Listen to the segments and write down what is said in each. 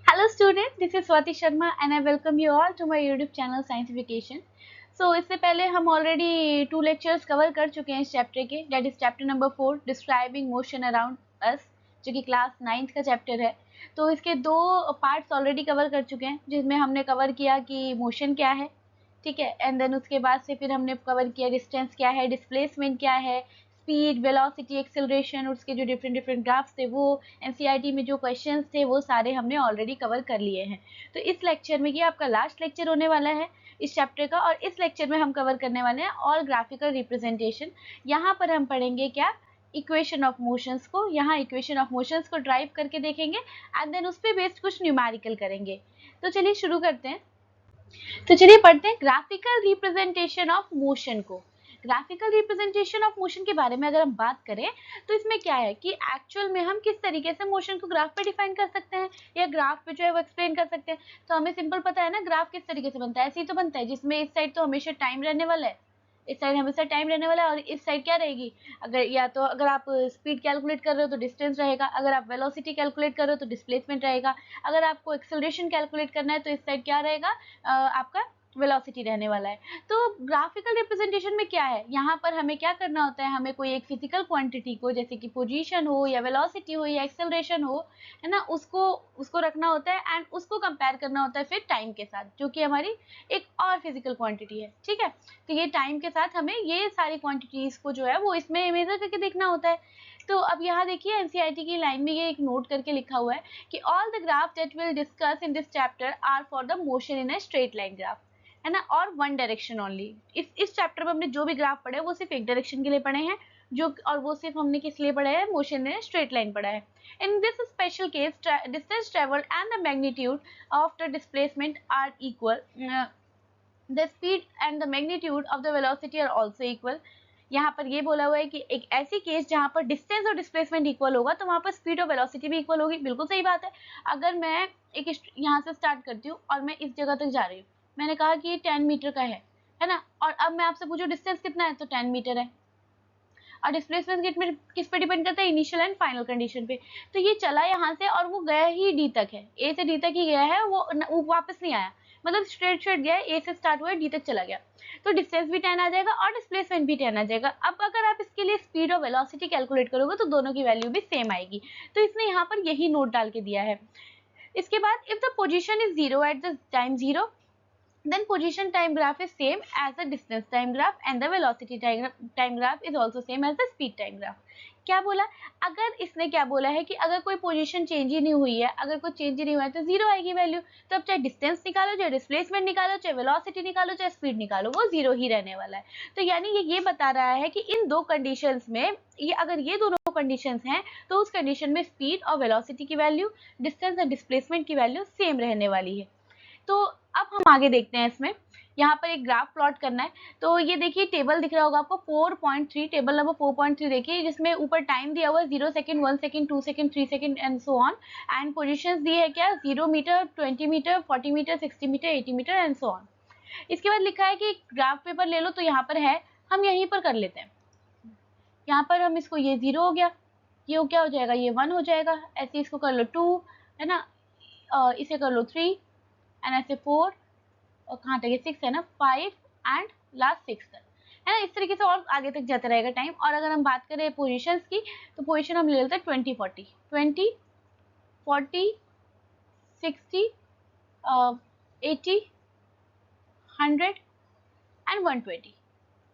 Hello student, this is Swati Sharma and I welcome you all to my YouTube channel Scientification. So इससे पहले हम already 2 lectures cover कर चुके हैं इस चैप्टर के, that is chapter number 4 describing motion around us, जो कि क्लास 9th का चैप्टर है। तो इसके 2 पार्ट्स ऑलरेडी कवर कर चुके हैं, जिसमें हमने कवर किया कि मोशन क्या है, ठीक है, एंड देन उसके बाद से फिर हमने कवर किया डिस्टेंस क्या है, डिस्प्लेसमेंट क्या है, स्पीड, वेलोसिटी, एक्सेलरेशन और उसके जो डिफरेंट डिफरेंट ग्राफ्स थे वो एनसीईआरटी में जो क्वेश्चंस थे वो सारे हमने ऑलरेडी कवर कर लिए हैं। तो इस लेक्चर में ये आपका लास्ट लेक्चर होने वाला है इस चैप्टर का, और इस लेक्चर में हम कवर करने वाले हैं ऑल ग्राफिकल रिप्रेजेंटेशन। यहाँ पर हम पढ़ेंगे क्या, इक्वेशन ऑफ मोशंस को। यहाँ इक्वेशन ऑफ मोशंस को ड्राइव करके देखेंगे एंड देन उस पर बेस्ड कुछ न्यूमेरिकल करेंगे। तो चलिए शुरू करते हैं। तो चलिए पढ़ते हैं ग्राफिकल रिप्रेजेंटेशन ऑफ मोशन को। ग्राफिकल रिप्रेजेंटेशन ऑफ मोशन के बारे में अगर हम बात करें तो इसमें क्या है कि एक्चुअल में हम किस तरीके से मोशन को ग्राफ पे डिफाइन कर सकते हैं या ग्राफ पे जो है वो एक्सप्लेन कर सकते हैं। तो हमें सिंपल पता है ना ग्राफ किस तरीके से बनता है, ऐसे ही तो बनता है जिसमें इस साइड तो हमेशा टाइम रहने वाला है, इस साइड हमेशा टाइम रहने वाला है, और इस साइड क्या रहेगी, अगर या तो अगर आप स्पीड कैलकुलेट कर रहे हो तो डिस्टेंस रहेगा, अगर आप वेलोसिटी कैलकुलेट कर रहे हो तो डिस्प्लेसमेंट रहेगा, अगर आपको एक्सेलरेशन कैलकुलेट करना है तो इस साइड क्या रहेगा, आपका वेलोसिटी रहने वाला है। तो ग्राफिकल रिप्रेजेंटेशन में क्या है, यहाँ पर हमें क्या करना होता है, हमें कोई एक फिजिकल क्वांटिटी को जैसे कि पोजीशन हो या वेलोसिटी हो या एक्सेलरेशन हो, है ना, उसको उसको रखना होता है एंड उसको कंपेयर करना होता है फिर टाइम के साथ, जो कि हमारी एक और फिजिकल क्वांटिटी है, ठीक है। तो ये टाइम के साथ हमें ये सारी क्वांटिटीज को जो है वो इसमें मेजर करके देखना होता है। तो अब यहाँ देखिए एनसीईआरटी की लाइन में ये एक नोट करके लिखा हुआ है कि all the graph that will discuss in this chapter are for the motion in a straight line graph, है ना, और वन डायरेक्शन ओनली। इस चैप्टर में हमने जो भी ग्राफ पढ़े वो सिर्फ एक डायरेक्शन के लिए पढ़े हैं, जो और वो सिर्फ हमने किस लिए पढ़ा है, मोशन इन स्ट्रेट लाइन पढ़ा है। In this special case, distance traveled and the magnitude of the displacement are equal. The speed and the magnitude of the velocity are also equal. यहाँ पर ये बोला हुआ है कि एक ऐसी केस जहाँ पर डिस्टेंस और डिस्प्लेसमेंट इक्वल होगा तो वहाँ पर स्पीड और वेलोसिटी भी इक्वल होगी। बिल्कुल सही बात है। अगर मैं एक यहाँ से स्टार्ट करती हूँ और मैं इस जगह तक जा रही हूँ, मैंने कहा कि ये 10 मीटर का है ना, और अब मैं आपसे पूछूं डिस्टेंस कितना है तो 10 मीटर है, और डिस्प्लेसमेंट किस पे डिपेंड करता है, इनिशियल एंड फाइनल कंडीशन पे। तो ये चला यहाँ से और वो गया ही डी तक है, ए से डी तक ही गया है, वो वापस नहीं आया, मतलब स्ट्रेट स्ट्रेट गया, ए से स्टार्ट हुआ डी तक चला गया। तो डिस्टेंस भी 10 आ जाएगा और डिस्प्लेसमेंट भी 10 आ जाएगा। अब अगर आप इसके लिए स्पीड और वेलोसिटी कैलकुलेट करोगे तो दोनों की वैल्यू भी सेम आएगी। तो इसने यहाँ पर यही नोट डाल के दिया है। इसके बाद if the position is 0 at the time 0, then position time graph is same as the distance time graph and the velocity time graph is also same as the speed time graph। क्या बोला, अगर इसने क्या बोला है कि अगर कोई पोजीशन चेंज ही नहीं हुई है, अगर कोई चेंज ही नहीं हुआ है तो जीरो आएगी वैल्यू। तो अब चाहे डिस्टेंस निकालो, चाहे डिस्प्लेसमेंट निकालो, चाहे वेलोसिटी निकालो, चाहे स्पीड निकालो, वो जीरो ही रहने वाला है। तो यानी ये बता रहा है कि इन दो कंडीशंस में, ये अगर ये दोनों कंडीशंस हैं तो उस कंडीशन में स्पीड और वेलोसिटी की वैल्यू, डिस्टेंस और डिस्प्लेसमेंट की वैल्यू सेम रहने वाली है। तो अब हम आगे देखते हैं इसमें, यहाँ पर एक ग्राफ प्लॉट करना है। तो ये देखिए टेबल दिख रहा होगा आपको 4.3, टेबल नंबर 4.3 देखिए, जिसमें ऊपर टाइम दिया हुआ है 0 second, 1 second, 2 second, 3 second and so on, and positions दी है क्या, 0 metre, 20 metre, 40 metre, 60 metre, 80 metre and so on. इसके बाद लिखा है कि ग्राफ पेपर ले लो, तो यहाँ पर है, हम यहीं पर कर लेते हैं। यहाँ पर हम इसको, ये 0 हो गया, ये क्या हो जाएगा, ये 1 हो जाएगा, ऐसे इसको कर लो 2, है ना, इसे कर लो 3 एंड ऐसे 4, और कहाँ तक है 6 है ना, 5 एंड लास्ट 6 तक, है ना। इस तरीके से और आगे तक जाता रहेगा टाइम। और अगर हम बात करें पोजीशंस की तो पोजीशन हम ले लेते हैं 20 40, 20 40 60 80 100 एंड 120।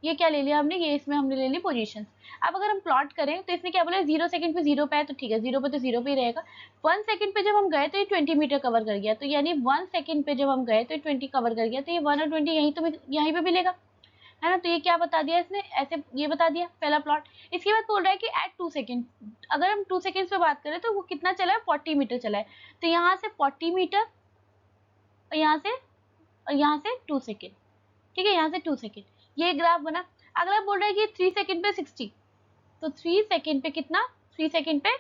ये क्या ले लिया हमने, ये इसमें हमने ले ली पोजीशंस। अब अगर हम प्लॉट करें तो इसने क्या बोला, 0 सेकंड पे 0 पे है तो ठीक है, 0 पे तो 0 पे ही रहेगा। 1 सेकंड पे जब हम गए तो ये 20 मीटर कवर कर गया, तो यानी 1 सेकंड पे जब हम गए तो ये 20 कवर कर गया, तो ये 1 और 20 यहीं पे मिलेगा, है ना। तो ये क्या बता दिया इसने, ऐसे ये बता दिया पहला प्लॉट। इसके बाद बोल रहा है कि एट 2 सेकंड, अगर हम 2 सेकंड्स पे बात करें तो वो कितना चला है, 40 मीटर चला है। तो यहाँ से 40 मीटर और यहाँ से 2 सेकंड, ठीक है, यहाँ से 2 सेकंड, ये ग्राफ बना। अगला बोल रहा है कि 3 सेकंड पे 60, तो 3 सेकंड पे कितना, 3 सेकंड पे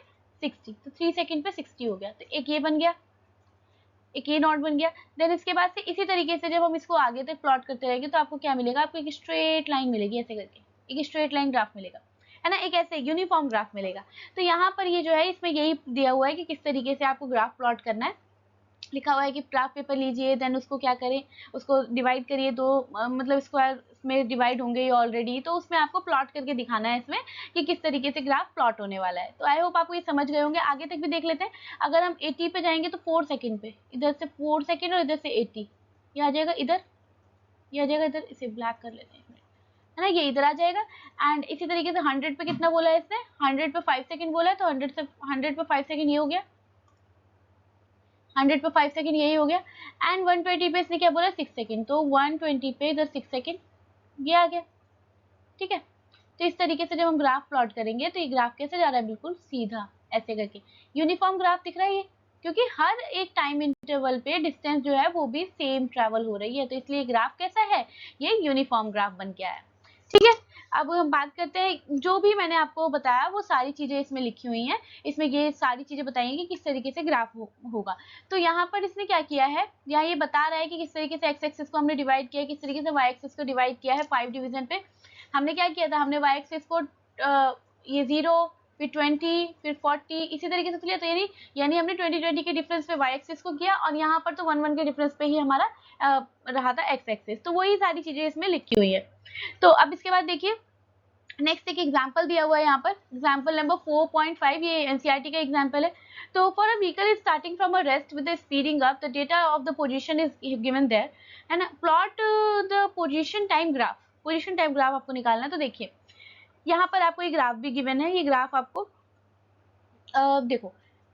60, तो 3 सेकंड पे 60 हो गया, तो एक ये बन गया, एक ये नॉट बन गया। देन इसके बाद से इसी तरीके से जब हम इसको आगे तक प्लॉट करते रहेंगे तो आपको क्या मिलेगा, आपको एक स्ट्रेट लाइन मिलेगी, ऐसे करके एक स्ट्रेट लाइन ग्राफ मिलेगा, है ना, एक ऐसे यूनिफॉर्म ग्राफ मिलेगा। तो यहाँ पर ये जो है इसमें यही दिया हुआ है कि किस तरीके से आपको ग्राफ प्लॉट करना है। लिखा हुआ है कि क्राफ्ट पेपर लीजिए, देन उसको क्या करें, उसको डिवाइड करिए, दो मतलब स्क्वायर में डिवाइड होंगे ये ऑलरेडी, तो उसमें आपको प्लॉट करके दिखाना है इसमें कि किस तरीके से ग्राफ प्लॉट होने वाला है। तो आई होप आपको ये समझ गए होंगे। आगे तक भी देख लेते हैं। अगर हम 80 पे जाएंगे तो 4 सेकंड पे, इधर से 4 सेकंड और इधर से 80, ये आ जाएगा इधर, ये आ जाएगा इधर, इसे ब्लैक कर लेते हैं, है ना, ये इधर आ जाएगा। एंड इसी तरीके से 100 पे कितना बोला है इसने, 100 पे 5 सेकंड बोला है, तो 100 पे 5 सेकंड ये हो गया, 100 पे 5 सेकंड यही हो गया। एंड 120 पे इसने क्या बोला 6 सेकंड, तो 120 पे इधर 6 सेकंड ये आ गया। ठीक है, तो इस तरीके से जब हम ग्राफ प्लॉट करेंगे तो ये ग्राफ कैसे जा रहा है, बिल्कुल सीधा ऐसे करके यूनिफॉर्म ग्राफ दिख रहा है ये, क्योंकि हर एक टाइम इंटरवल पे डिस्टेंस जो है वो भी सेम ट्रेवल हो रही है, तो इसलिए ग्राफ कैसा है, ये यूनिफॉर्म ग्राफ बन के आया। ठीक है, अब हम बात करते हैं, जो भी मैंने आपको बताया वो सारी चीजें इसमें लिखी हुई हैं, इसमें ये सारी चीजें बताएंगे कि किस तरीके से ग्राफ होगा। तो यहाँ पर इसने क्या किया है, यहाँ ये बता रहा है कि किस तरीके से एक्स एक्सिस को हमने डिवाइड किया है, किस तरीके से वाई एक्सिस को डिवाइड किया है 5 डिवीजन पे। हमने क्या किया था, हमने वाई एक्सिस को ये 0 फिर 20 फिर 40 इसी तरीके से लिया, तो यानी हमने 20 के डिफरेंस पे वाई एक्सिस को किया, और यहाँ पर तो 1 के डिफरेंस पे ही हमारा रहा था एक्स एक्सिस, तो वही सारी चीजें इसमें लिखी हुई है। तो अब इसके बाद देखिए नेक्स्ट एक एग्जांपल दिया हुआ है यहाँ पर, एग्जांपल नंबर 4.5, ये एनसीईआरटी का एग्जांपल है। तो for a vehicle is starting from a rest with speeding up, the data of the position is given there, है ना, plot the position time graph, position time graph आपको निकालना है। तो देखिए यहाँ पर आपको ये ग्राफ भी गिवन है, ये ग्राफ आपको देखो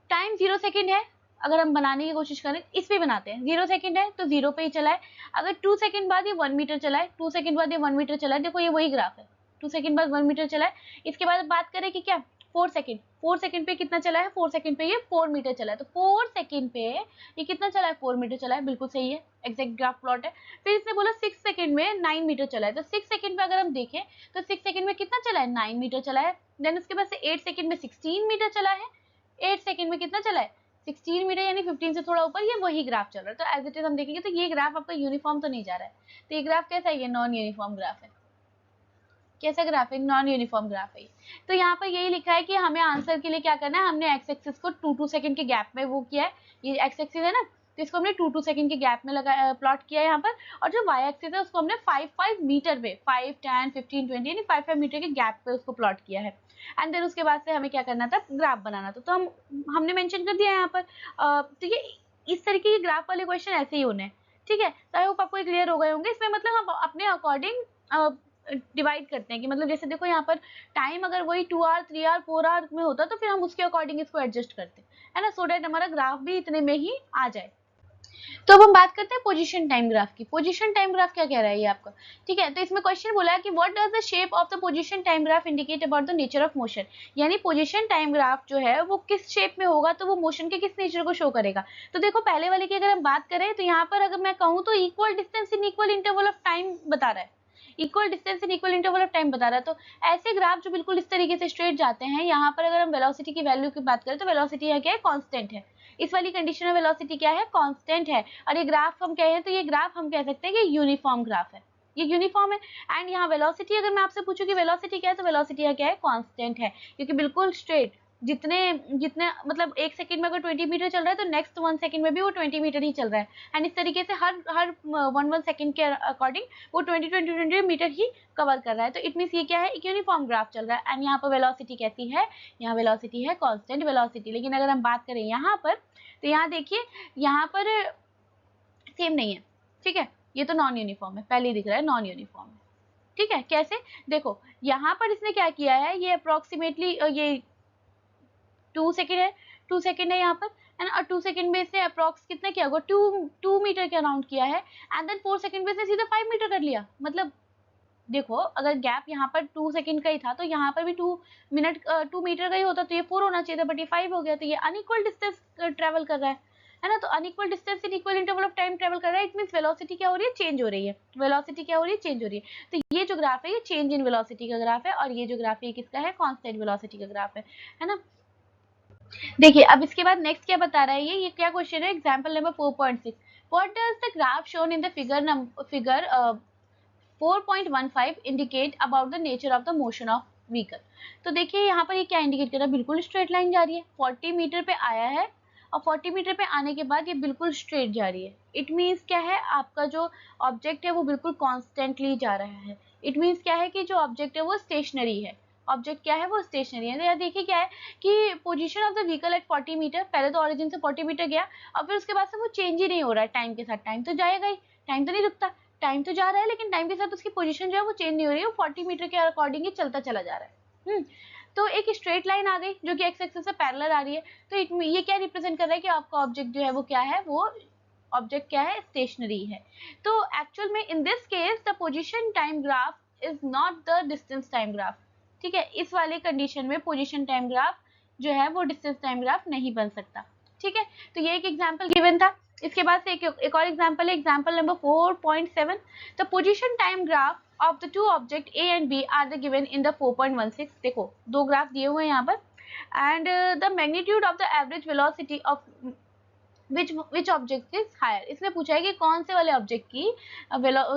टाइम 0 सेकेंड है, अगर हम बनाने की कोशिश करें इस पे बनाते हैं, 0 सेकेंड है तो 0 पे ही चला है। अगर 2 सेकेंड बाद ये 1 मीटर चला है, 2 सेकेंड बाद ये 1 मीटर चला है, देखो ये वही ग्राफ है, 2 सेकेंड बाद 1 मीटर चला है। इसके बाद बात करें कि क्या 4 सेकेंड, 4 सेकेंड पे कितना चला है, 4 सेकेंड पे ये 4 मीटर चला है, तो 4 सेकेंड पे ये कितना चला है, 4 मीटर चला है, बिल्कुल सही है, एग्जैक्ट ग्राफ प्लॉट है। फिर इसने बोला 6 सेकेंड में 9 मीटर चला है, तो 6 सेकेंड पे अगर हम देखें तो 6 सेकेंड में कितना चला है, 9 मीटर चला है। देन उसके बाद से 8 सेकेंड में 16 मीटर चला है, 8 सेकंड में कितना चला है, 16 मीटर, यानी 15 से थोड़ा ऊपर, ये वही ग्राफ चल रहा है। तो एज इट इज हम देखेंगे तो ये ग्राफ आपका यूनिफॉर्म तो नहीं जा रहा है, तो ये ग्राफ कैसा है, ये नॉन यूनिफॉर्म ग्राफ है। कैसा ग्राफ है, नॉन यूनिफॉर्म ग्राफ है। तो यहाँ पर यही लिखा है कि हमें आंसर के लिए क्या करना है, हमने एक्स एक्सिस को 2 सेकंड के गैप में वो किया है, ये एक्स एक्सिस है ना, तो इसको हमने 2 सेकंड के गैप में लगा प्लॉट किया है यहाँ पर, और जो वाई एक्सिस है उसको हमने 5 मीटर पे, 5 10 15 20 यानी 5 मीटर के गैप पे उसको प्लॉट किया है। एंड देन उसके बाद से हमें क्या करना था, ग्राफ बनाना था, तो हमने मेंशन कर दिया है यहाँ पर। तो ये इस तरीके के ग्राफ वाले क्वेश्चन ऐसे ही होने हैं। ठीक है, तो आई होप आपको क्लियर हो गए होंगे। इसमें मतलब हम अपने अकॉर्डिंग डिवाइड करते हैं कि मतलब जैसे देखो यहाँ पर टाइम अगर वही 2 आवर 3 आवर 4 आवर में होता तो फिर हम उसके अकॉर्डिंग इसको एडजस्ट करते हैं, है ना, सो दैट हमारा ग्राफ भी इतने में ही आ जाए। तो अब हम बात करते हैं पोजीशन टाइम ग्राफ की। पोजीशन टाइम ग्राफ क्या कह रहा है ये आपका, ठीक है, तो इसमें क्वेश्चन बोला है कि what does the shape of the position time graph indicate about the nature of motion, यानी पोजीशन टाइम ग्राफ जो है वो किस शेप में होगा, तो वो मोशन के किस नेचर को शो करेगा। तो देखो पहले वाले की अगर हम बात करें तो यहाँ पर अगर मैं कहूँ तो equal distance in equal interval of time बता रहा है, equal distance in equal interval of time बता रहा है। तो ऐसे ग्राफ जो बिल्कुल इस तरीके से स्ट्रेट जाते हैं, यहाँ पर अगर हम वेलोसिटी की वैल्यू की बात करें तो वेलोसिटी है क्या है, कांस्टेंट है, इस वाली कंडीशन में वेलोसिटी क्या है, कांस्टेंट है, और ये ग्राफ हम कहें तो ये ग्राफ हम कह सकते हैं कि यूनिफॉर्म ग्राफ है, ये यूनिफॉर्म है। एंड यहाँ वेलोसिटी अगर मैं आपसे पूछूं कि वेलोसिटी क्या है, तो वेलोसिटी क्या है, कांस्टेंट है, क्योंकि बिल्कुल स्ट्रेट जितने जितने मतलब 1 सेकंड में अगर 20 मीटर चल रहा है तो नेक्स्ट 1 सेकंड में भी वो 20 मीटर ही चल रहा है, एंड इस तरीके से हर हर 1 सेकंड के अकॉर्डिंग वो 20 मीटर ही कवर कर रहा है। तो इट मीन्स ये क्या है, एक यूनिफॉर्म ग्राफ चल रहा है। एंड यहाँ पर वेलोसिटी कैसी है, यहाँ वेलोसिटी है कांस्टेंट वेलोसिटी। लेकिन अगर हम बात करें यहाँ पर तो यहाँ देखिए यहाँ पर सेम नहीं है, ठीक है, ये तो नॉन यूनिफॉर्म है, पहले ही दिख रहा है नॉन यूनिफॉर्म है। ठीक है, कैसे, देखो यहाँ पर इसने क्या किया है, ये अप्रोक्सीमेटली ये 2 सेकेंड है, 2 सेकेंड है यहाँ पर, है ना, और 2 सेकेंड में से अप्रॉक्स कितना किया होगा, 2 मीटर के अराउंड किया है। एंड देन 4 सेकेंड में से सीधा 5 मीटर कर लिया। मतलब देखो अगर गैप यहाँ पर 2 सेकेंड का ही था तो यहाँ पर भी 2 मीटर का ही होता तो ये 4 होना चाहिए था, बट ये 5 हो गया, तो ये अनइक्वल डिस्टेंस ट्रेवल कर रहा है ना, तो unequal distance in equal interval of time travel कर रहा है। इट मींस वेलोसिटी क्या हो रही है, चेंज हो रही है, वेलोसिटी क्या हो रही है, चेंज हो रही है। तो ये जो ग्राफ है ये चेंज इन वेलोसिटी का ग्राफ है, और ये जो ग्राफ है किसका है, कांस्टेंट वेलोसिटी का ग्राफ है ना। देखिए अब इसके बाद नेक्स्ट क्या बता रहा है, ये क्या क्वेश्चन है, example number 4.6, what does the graph shown in the figure 4.15 indicate about the nature of the motion of vehicle. तो देखिए यहाँ पर ये क्या इंडिकेट कर रहा है, बिल्कुल स्ट्रेट लाइन जा रही है, 40 मीटर पे आया है और 40 मीटर पे आने के बाद ये बिल्कुल स्ट्रेट जा रही है। इट मीन्स क्या है, आपका जो ऑब्जेक्ट है वो बिल्कुल कॉन्स्टेंटली जा रहा है। इट मीन्स क्या है कि जो ऑब्जेक्ट है वो स्टेशनरी है। ऑब्जेक्ट क्या है, वो स्टेशनरी है। तो यहाँ देखिए क्या है कि position of the vehicle at 40 metre, पहले तो ओरिजिन से 40 मीटर गया और फिर उसके बाद से वो चेंज ही नहीं हो रहा है टाइम के साथ। टाइम तो जाएगा ही, टाइम तो नहीं रुकता, टाइम तो जा रहा है, लेकिन टाइम के साथ उसकी पोजीशन जो है वो चेंज नहीं हो रही है, वो 40 मीटर के अकॉर्डिंग ही चलता चला जा रहा है। तो एक स्ट्रेट लाइन आ गई जो कि एक्स एक्सिस से पैरेलल आ रही है। तो ये क्या रिप्रेजेंट कर रहा है कि आपका ऑब्जेक्ट जो है वो क्या है, वो ऑब्जेक्ट क्या है, स्टेशनरी है। तो एक्चुअल में in this case the position time graph is not the distance time graph. ठीक है, इस वाले कंडीशन में पोजीशन टाइम ग्राफ जो है वो डिस्टेंस टाइम ग्राफ नहीं बन सकता। ठीक है, तो ये एक एग्जांपल गिवन था। इसके बाद से एक और एग्जांपल है, example number 4.7। The position time graph of the two object A and B are the given in the 4.16। देखो दो ग्राफ दिए हुए हैं यहाँ पर, and the magnitude of the average velocity of which object is higher। इसने पूछा है कि कौन से वाले ऑब्जेक्ट की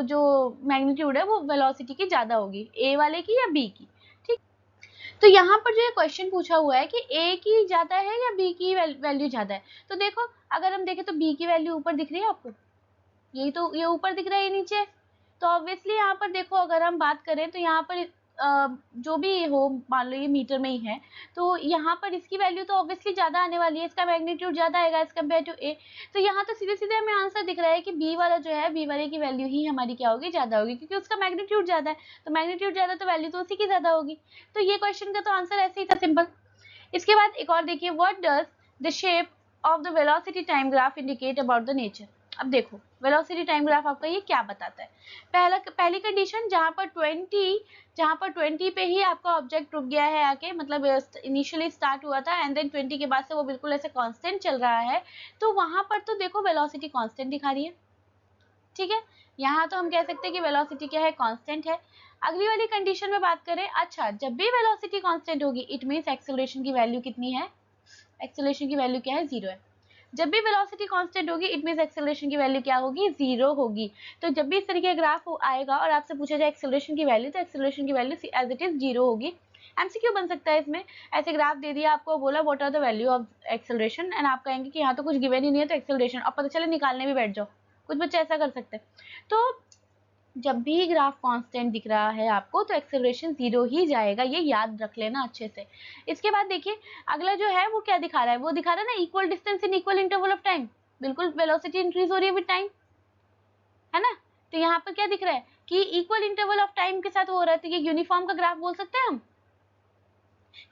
जो मैग्नीट्यूड है वो वेलोसिटी की ज्यादा होगी, A वाले की या B की। ठीक, तो यहाँ पर जो ये क्वेश्चन पूछा हुआ है कि A की ज्यादा है या B की वैल्यू ज्यादा है। तो देखो अगर हम देखें तो B की वैल्यू ऊपर दिख रही है आपको, यही तो, ये ऊपर दिख रहा है, ये नीचे। तो ऑब्वियसली यहाँ पर देखो अगर हम बात करें तो यहाँ पर जो भी हो, मान लो ये मीटर में ही है, तो यहाँ पर इसकी वैल्यू तो ऑब्वियसली ज्यादा आने वाली है, इसका मैग्नीट्यूड ज्यादा आएगा एज कम्पेयर टू ए। तो यहाँ तो सीधे सीधे हमें आंसर दिख रहा है कि बी वाला जो है, बी वाले की वैल्यू ही हमारी क्या होगी, ज्यादा होगी, क्योंकि उसका मैग्नीट्यूड ज्यादा है। तो मैग्नीट्यूड ज्यादा तो वैल्यू तो उसी की ज्यादा होगी। तो ये क्वेश्चन का तो आंसर ऐसे ही था, सिंपल। इसके बाद एक और देखिए, what does the shape of the velocity time graph indicate about the nature. अब देखो वेलोसिटी टाइम ग्राफ आपका ये क्या बताता है। पहली कंडीशन जहां पर 20 पे ही आपका ऑब्जेक्ट रुक गया है आके, मतलब इनिशियली स्टार्ट हुआ था एंड देन 20 के बाद से वो बिल्कुल ऐसे कांस्टेंट चल रहा है, तो वहां पर तो देखो वेलोसिटी कांस्टेंट दिखा रही है। ठीक है, यहाँ तो हम कह सकते हैं कि वेलोसिटी क्या है, कांस्टेंट है। अगली वाली कंडीशन में बात करें, अच्छा जब भी वेलोसिटी कांस्टेंट होगी इट मींस एक्सेलरेशन की वैल्यू कितनी है, एक्सेलरेशन की वैल्यू क्या है, 0 है। जब भी वेलोसिटी कांस्टेंट होगी इट मींस एक्सेलरेशन की वैल्यू क्या होगी, 0 होगी। तो जब भी इस तरीके का ग्राफ आएगा और आपसे पूछा जाए एक्सेलरेशन की वैल्यू, तो एक्सेलरेशन की वैल्यू एज इट इज 0 होगी। एमसीक्यू बन सकता है इसमें, ऐसे ग्राफ दे दिया आपको, बोला what are the value of acceleration, and आप कहेंगे कि यहाँ तो कुछ गिवन ही नहीं है तो एक्सेलरेशन, अब पता चले निकालने भी बैठ जाओ, कुछ बच्चे ऐसा कर सकते हैं। तो जब भी ग्राफ कांस्टेंट दिख रहा है आपको तो एक्सेलरेशन 0 ही जाएगा, ये याद रख लेना अच्छे से। इसके बाद देखिए अगला जो है वो क्या दिखा रहा है, वो दिखा रहा है ना equal distance in equal interval of time. बिल्कुल वेलोसिटी इंक्रीज हो रही है विद टाइम, है ना। तो यहाँ पर क्या दिख रहा है कि इक्वल इंटरवल ऑफ टाइम के साथ हो रहा है, तो ये यूनिफॉर्म का ग्राफ बोल सकते हैं हम,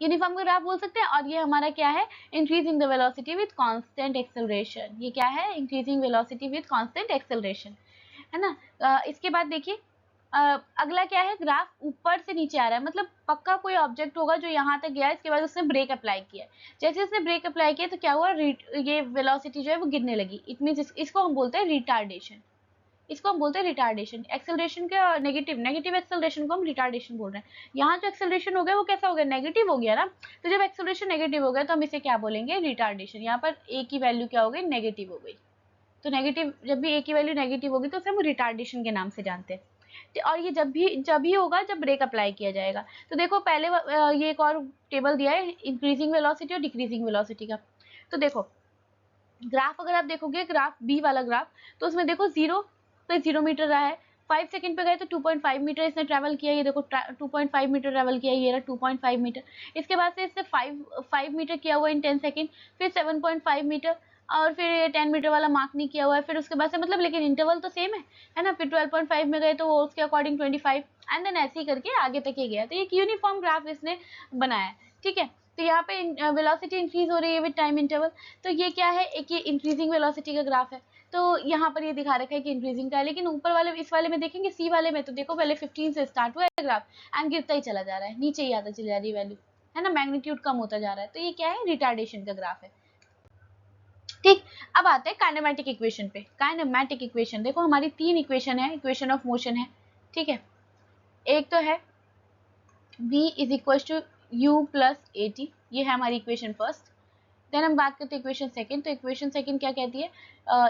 यूनिफॉर्म का ग्राफ बोल सकते हैं। और ये हमारा क्या है, increasing the velocity with constant acceleration. ये क्या है, increasing velocity with constant acceleration, है ना। इसके बाद देखिए अगला क्या है, ग्राफ ऊपर से नीचे आ रहा है, मतलब पक्का कोई ऑब्जेक्ट होगा जो यहाँ तक गया, इसके बाद उसने ब्रेक अप्लाई किया। जैसे उसने ब्रेक अप्लाई किया तो क्या हुआ, ये वेलोसिटी जो है वो गिरने लगी। इट मींस इसको हम बोलते हैं रिटार्डेशन, इसको हम बोलते हैं रिटार्डेशन। एक्सेलरेशन के नेगेटिव एक्सेलरेशन को हम रिटार्डेशन बोल रहे हैं। यहाँ जो एक्सेलरेशन हो गया वो कैसा हो गया, नेगेटिव हो गया ना। तो जब एक्सेलरेशन नेगेटिव हो गया तो हम इसे क्या बोलेंगे, रिटार्डेशन। यहाँ पर ए की वैल्यू क्या हो गई, नेगेटिव हो गई। तो नेगेटिव, जब भी ए की वैल्यू नेगेटिव होगी तो उसे हम रिटार्डेशन के नाम से जानते हैं। और ये जब भी होगा जब ब्रेक अप्लाई किया जाएगा। तो देखो पहले ये एक और टेबल दिया है इंक्रीजिंग वेलोसिटी और डिक्रीजिंग वेलोसिटी का। तो देखो ग्राफ अगर आप देखोगे, ग्राफ बी वाला ग्राफ, तो उसमें देखो 0 पे 0 मीटर रहा है, 5 सेकंड पे गए तो 2.5 मीटर इसने ट्रैवल किया। ये देखो 2.5 मीटर ट्रैवल किया, ये रहा 2.5 मीटर। इसके बाद से इससे 5 मीटर किया हुआ इन 10 सेकंड, फिर 7.5 मीटर, और फिर ये 10 मीटर वाला मार्क नहीं किया हुआ है। फिर उसके बाद से मतलब लेकिन इंटरवल तो सेम है ना। फिर 12.5 में गए तो वो उसके अकॉर्डिंग 25, एंड देन ऐसे ही करके आगे तक ये गया। तो एक यूनिफॉर्म ग्राफ इसने बनाया है, ठीक है। तो यहाँ पे वेलोसिटी इंक्रीज हो रही है विद टाइम इंटरवल। तो ये क्या है, एक ये इंक्रीजिंग वेलोसिटी का ग्राफ है। तो यहाँ पर ये दिखा रखा है कि इंक्रीजिंग का है, लेकिन ऊपर वाले इस वाले में देखेंगे, सी वाले में, तो देखो पहले 15 से स्टार्ट हुआ है ग्राफ एंड गिरता ही चला जा रहा है, नीचे ही आता चली जा रही है वैल्यू, है ना, मैग्नीट्यूड कम होता जा रहा है। तो ये क्या है, रिटार्डेशन का ग्राफ है। ठीक, अब आते हैं काइनेमेटिक इक्वेशन पे। काइनेमेटिक इक्वेशन देखो हमारी 3 इक्वेशन है, इक्वेशन ऑफ मोशन है, ठीक है। एक तो है v is equal to u plus a t, ये है हमारी इक्वेशन फर्स्ट। देन हम बात करते हैं इक्वेशन सेकंड। तो इक्वेशन सेकंड क्या कहती है,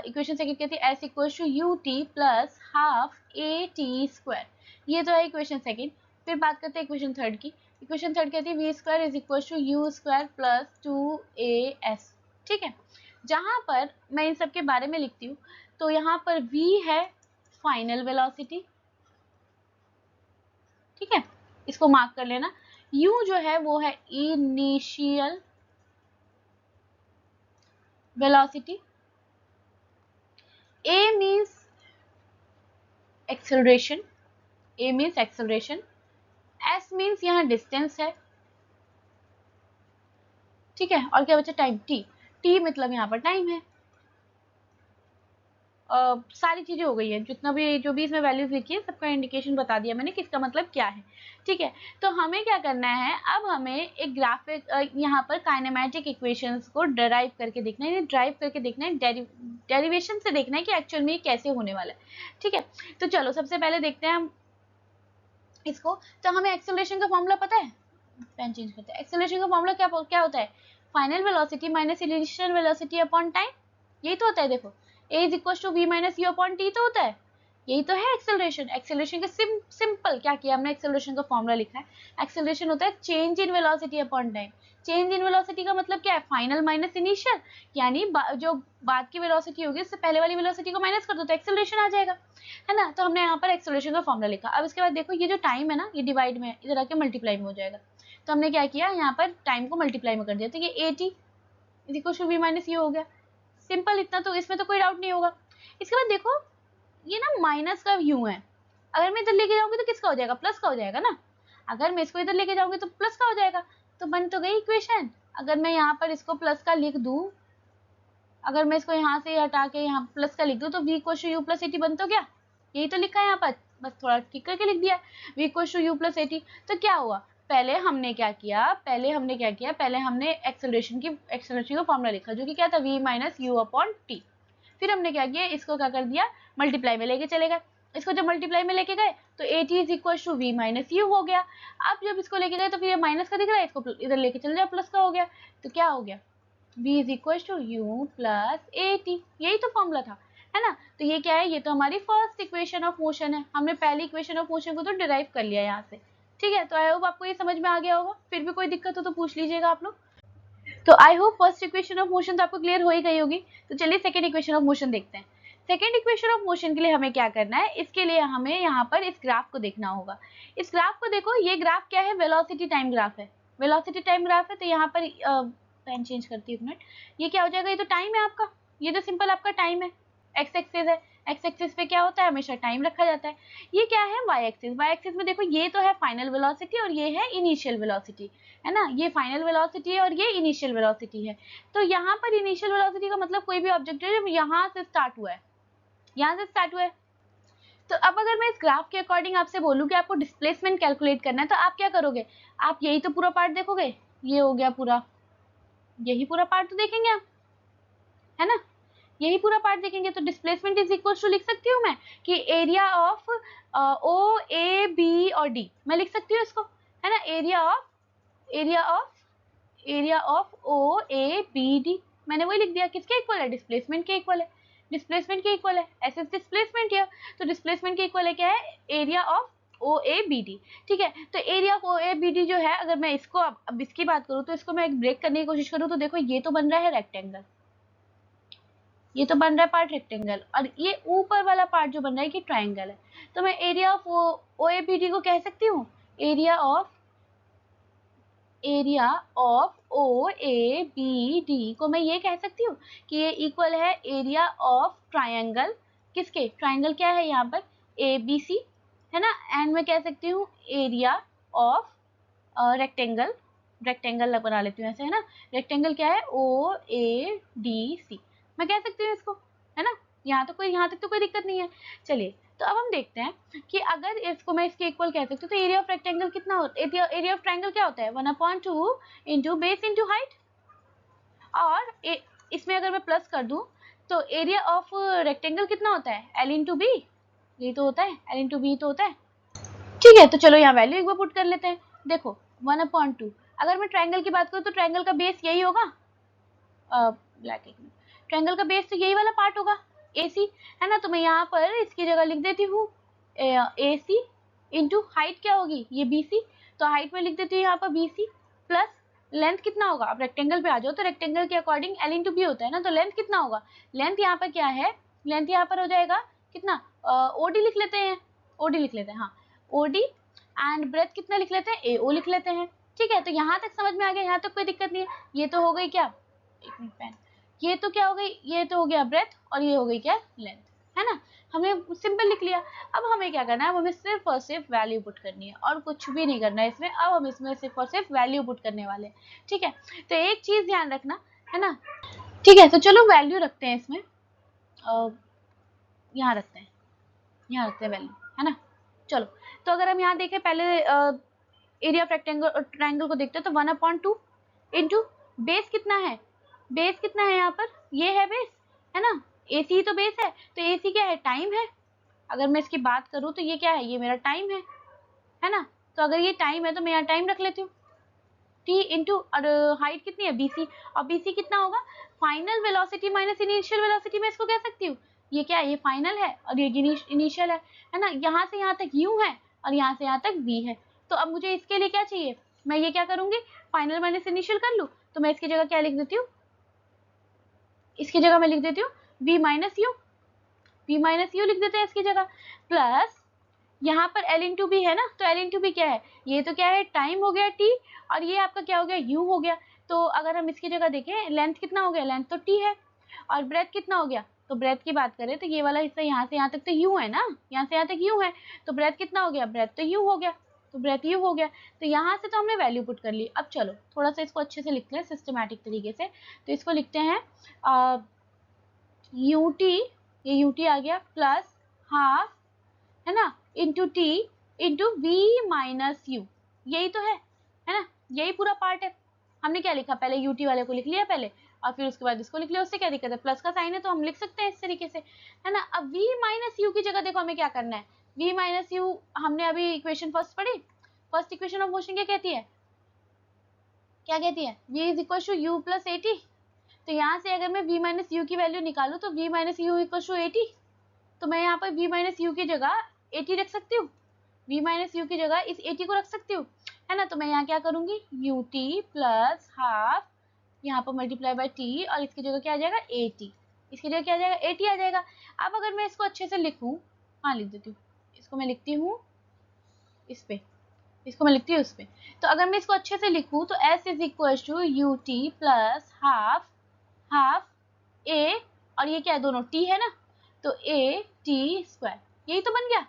इक्वेशन सेकंड कहती है s equal to u t plus half a t square, ये तो है इक्वेशन सेकंड। फिर बात करते हैं इक्वेशन थर्ड की। इक्वेशन थर्ड कहती है v square is equal to u square plus 2as, ठीक है। जहां पर मैं इन सब के बारे में लिखती हूँ तो यहाँ पर v है फाइनल वेलोसिटी, ठीक है, इसको मार्क कर लेना। u जो है वो है initial velocity, a means acceleration, a means acceleration, s means यहाँ डिस्टेंस है, ठीक है, और क्या बचा टाइम t, t मतलब यहाँ पर टाइम है। सारी चीजें हो गई है, जितना भी जो भी इसमें वैल्यूज लिखी है सबका इंडिकेशन बता दिया मैंने किसका मतलब क्या है, ठीक है। तो हमें क्या करना है, अब हमें एक ग्राफिक यहाँ पर काइनेमेटिक इक्वेशंस को डराइव करके देखना है, ड्राइव करके देखना है, डेरिवेशन से देखना है कि एक्चुअल में ये कैसे होने वाला है, ठीक है। तो चलो सबसे पहले देखते हैं हम इसको। तो हमें एक्सेलरेशन का फॉर्मूला पता है, पेन चेंज करते हैं। एक्सेलरेशन का फॉर्मूला क्या होता है, final velocity minus initial velocity upon time, यही तो होता है। देखो a is equal to v minus u upon t तो होता है, यही तो है एक्सेलरेशन। एक्सेलरेशन के सिंपल क्या किया हमने, एक्सेलरेशन का फॉर्मूला लिखा है। एक्सेलरेशन होता है change in velocity upon time. Change in velocity का मतलब क्या है, फाइनल माइनस इनिशियल, यानी जो बाद की वेलोसिटी होगी उससे पहले वाली वेलोसिटी को माइनस कर दो तो एक्सेलरेशन आ जाएगा, है ना। तो हमने यहाँ पर एक्सेलरेशन का फॉर्मूला लिखा। अब इसके बाद देखो ये जो टाइम है ना, ये डिवाइड में इधर आके मल्टीप्लाई में हो जाएगा। तो हमने क्या किया, यहाँ पर टाइम को मल्टीप्लाई में कर दिया, तो ये at is equal to v minus u हो गया। सिंपल इतना, तो इसमें तो कोई डाउट नहीं होगा। इसके बाद देखो ये ना माइनस का u है, अगर मैं इधर लेके जाऊंगी तो किसका हो जाएगा, प्लस का हो जाएगा ना। अगर मैं इसको इधर लेके जाऊंगी तो प्लस का हो जाएगा, तो बन तो गई इक्वेशन। अगर मैं यहाँ पर इसको प्लस का लिख दूं, अगर मैं इसको यहाँ से हटा के यहाँ प्लस का लिख दूं तो v equal to u plus a t बन तो गया, यही तो लिखा है यहाँ पर, बस थोड़ा ठीक करके लिख दिया v equal to u plus a t. तो क्या हुआ, पहले हमने एक्सेलरेशन का फॉर्मूला लिखा जो कि क्या था, v minus u upon T. फिर हमने क्या किया, इसको क्या कर दिया, मल्टीप्लाई में लेके चले गए। इसको जब मल्टीप्लाई में लेके गए तो a t is equal to v minus u हो गया। अब जब इसको लेके गए तो फिर ये माइनस का दिख रहा है, इसको इधर लेके चले जाओ, प्लस का हो गया। तो क्या हो गया, v is equal to u plus a t, यही तो फॉर्मूला था, है ना। तो ये क्या है, ये तो हमारी फर्स्ट इक्वेशन ऑफ मोशन है। हमने पहली इक्वेशन ऑफ मोशन को तो डिराइव कर लिया यहाँ से, ठीक है। तो आई होप आपको ये समझ में आ गया होगा, फिर भी कोई दिक्कत हो तो पूछ लीजिएगा आप लोग। तो I hope first equation of motion तो आपको क्लियर हो ही गई होगी। तो चलिए सेकंड इक्वेशन ऑफ मोशन देखते हैं। सेकंड इक्वेशन ऑफ मोशन के लिए हमें क्या करना है, इसके लिए हमें यहाँ पर इस ग्राफ को देखना होगा। इस ग्राफ को देखो, ये ग्राफ क्या है, वेलोसिटी टाइम ग्राफ है। वेलोसिटी टाइम ग्राफ है, तो यहाँ पर पेन चेंज करती हूँ एक मिनट। ये क्या हो जाएगा, ये तो टाइम है आपका, ये तो सिंपल आपका टाइम है, एक्स एक्सिस है। एक्स एक्सिस पे क्या होता है, हमेशा टाइम रखा जाता है। ये क्या है, वाई एक्सिस। वाई एक्सिस में देखो ये तो है फाइनल वेलोसिटी और ये है इनिशियल वेलोसिटी, है ना। ये फाइनल वेलोसिटी है और ये इनिशियल वेलोसिटी है। तो यहाँ पर इनिशियल वेलोसिटी का मतलब कोई भी ऑब्जेक्ट है यहाँ से स्टार्ट हुआ है, यहाँ से स्टार्ट हुआ है। तो अब अगर मैं इस ग्राफ के अकॉर्डिंग आपसे बोलूँ कि आपको डिस्प्लेसमेंट कैलकुलेट करना है तो आप क्या करोगे, आप यही तो पूरा पार्ट देखोगे, ये हो गया पूरा, यही पूरा पार्ट तो देखेंगे आप, है ना, यही पूरा पार्ट देखेंगे। तो डिस्प्लेसमेंट इज इक्वल टू लिख सकती हूँ मैं कि area of O A B और डी, मैं लिख सकती हूँ इसको, है ना। Area of O A B D, मैंने वही लिख दिया, किसके इक्वल है, डिस्प्लेसमेंट के इक्वल है, डिस्प्लेसमेंट के इक्वल है, एस इज डिस्प्लेसमेंट है। तो डिस्प्लेसमेंट के इक्वल है क्या है, area of O A B D, ठीक है। तो area of O A B D जो है, अगर मैं इसको अब इसकी बात करूँ तो इसको मैं एक ब्रेक करने की कोशिश करूँ तो देखो ये तो बन रहा है रेक्टेंगल, ये तो बन रहा है पार्ट रेक्टेंगल, और ये ऊपर वाला पार्ट जो बन रहा है कि ट्राइंगल है। तो मैं area of O A B D को कह सकती हूँ, area of O A B D को मैं ये कह सकती हूँ कि ये इक्वल है एरिया ऑफ ट्राइंगल, किसके, ट्राइंगल क्या है यहाँ पर, ए बी सी, है ना। एंड मैं कह सकती हूँ एरिया ऑफ रेक्टेंगल, रेक्टेंगल बना लेती हूँ ऐसे, है ना। रेक्टेंगल क्या है, ओ ए डी सी, मैं कह सकती हूँ इसको, है ना। यहाँ तक तो कोई दिक्कत नहीं है। चलिए तो अब हम देखते हैं कि अगर इसको मैं इसके इक्वल कह सकती हूँ तो एरिया ऑफ रेक्टेंगल कितना होता है, एरिया ऑफ ट्राइंगल क्या होता है, 1/2 इंटू बेस इंटू हाइट। और इसमें अगर मैं प्लस कर दूं तो एरिया ऑफ रेक्टेंगल कितना होता है, एल इंटू बी, यही तो होता है, एल इंटू बी तो होता है, ठीक है। तो चलो यहाँ वैल्यू एक बार पुट कर लेते हैं। देखो 1/2, अगर मैं ट्राइंगल की बात करूँ तो ट्राइंगल का बेस यही होगा, ब्लैक एक मिनट, ट्राइंगल का बेस तो यही वाला पार्ट होगा, ए सी, है ना। तो मैं यहाँ पर इसकी जगह लिख देती हूँ ए सी इंटू हाइट क्या होगी, ये बी सी, तो हाइट में लिख देती हूँ यहाँ पर बी सी प्लस लेंथ कितना होगा, अब रेक्टेंगल पे आ जाओ तो रेक्टेंगल के अकॉर्डिंग एल इंटू बी होता है ना, तो लेंथ कितना होगा, लेंथ यहाँ पर क्या है, लेंथ यहाँ पर हो जाएगा कितना, ओडी लिख लेते हैं, ओडी लिख लेते हैं, हाँ ओडी, एंड ब्रेथ कितना लिख लेते हैं, ए ओ लिख लेते हैं। ठीक है, तो यहाँ तक समझ में आ गया, यहाँ तक कोई दिक्कत नहीं है। ये तो हो गई क्या, एक मिनट पेन, ये तो क्या हो गई, ये तो हो गया ब्रेथ और ये हो गई क्या, लेंथ, है ना, हमने सिंपल लिख लिया। अब हमें क्या करना है, अब हमें सिर्फ और सिर्फ वैल्यू पुट करनी है और कुछ भी नहीं करना है इसमें। अब हम इसमें सिर्फ और सिर्फ वैल्यू पुट करने वाले हैं। ठीक है, तो एक चीज ध्यान रखना, है ना। ठीक है, तो चलो वैल्यू रखते हैं इसमें, यहाँ रखते हैं, यहाँ रखते हैं वैल्यू, है ना। चलो, तो अगर हम यहाँ देखें पहले एरिया ऑफ रेक्टेंगल और ट्रायंगल को देखते हैं, तो 1/2 इंटू बेस कितना है, बेस कितना है यहाँ पर, ये है बेस, है ना, AC ही तो बेस है, तो AC क्या है, टाइम है। अगर मैं इसकी बात करूँ तो ये क्या है, ये मेरा टाइम है ना। तो अगर ये टाइम है तो मैं यहाँ टाइम रख लेती हूँ, T इंटू, और हाइट कितनी है BC, और BC कितना होगा, final velocity minus initial velocity, मैं इसको कह सकती हूँ। ये क्या है, ये फाइनल है और ये इनिशियल है ना। यहाँ से यहाँ तक U है और यहाँ से यहाँ तक V है। तो अब मुझे इसके लिए क्या चाहिए, मैं ये क्या करूंगी, फाइनल माइनस इनिशियल कर लूँ, तो मैं इसकी जगह क्या लिख देती हूँ, इसकी जगह मैं लिख देती हूँ V माइनस यू लिख देते हैं इसकी जगह, प्लस यहाँ पर L इंटू बी है ना, तो L इंटू बी क्या है, ये तो क्या है, टाइम हो गया T, और ये आपका क्या हो गया, U हो गया। तो अगर हम इसकी जगह देखें, लेंथ कितना हो गया, लेंथ तो T है, और ब्रेथ कितना हो गया, तो ब्रेथ की बात करें तो ये वाला हिस्सा यहाँ से यहाँ तक तो U है ना, यहाँ से यहाँ तक U है, तो ब्रेथ कितना हो गया, ब्रेथ तो U हो गया, तो ब्रेथ U हो गया। तो यहाँ से तो हमने वैल्यू पुट कर ली। अब चलो थोड़ा सा इसको अच्छे से लिखते हैं सिस्टमैटिक तरीके से, तो इसको लिखते हैं UT, ये UT आ गया, प्लस हाफ, है ना, into T into V minus you, यही तो है ना, यही पूरा पार्ट है। हमने क्या लिखा, पहले UT वाले को लिख लिया पहले, और फिर उसके बाद इसको लिख लिया, उससे क्या दिक्कत है, प्लस का साइन है तो हम लिख सकते हैं इस तरीके से, है ना। अब V माइनस यू की जगह देखो हमें क्या करना है, V माइनस यू, हमने अभी इक्वेशन फर्स्ट पढ़ी, फर्स्ट इक्वेशन ऑफ मोशन क्या कहती है, क्या कहती है, V is equal to u plus AT। तो यहाँ से अगर मैं V माइनस यू की वैल्यू निकालू तो V minus u equal to AT, तो मैं यहाँ पर V माइनस यू की जगह AT रख सकती हूँ, V माइनस यू की जगह इस AT को रख सकती हूँ, है ना। तो मैं यहाँ क्या करूंगी, UT प्लस हाफ, यहाँ पर मल्टीप्लाई बाय T, और इसकी जगह क्या आ जाएगा, AT, इसकी जगह क्या आ जाएगा, AT आ जाएगा। अब अगर मैं इसको अच्छे से लिखूँ, हाँ लिख देती हूँ, इसको मैं लिखती हूँ इस पे, इसको मैं लिखती हूँ उस पे। तो अगर मैं इसको अच्छे से लिखूँ तो S is equal to UT plus half, half A, और ये क्या है, दोनों T है ना, तो AT स्क्वायर, यही तो बन गया,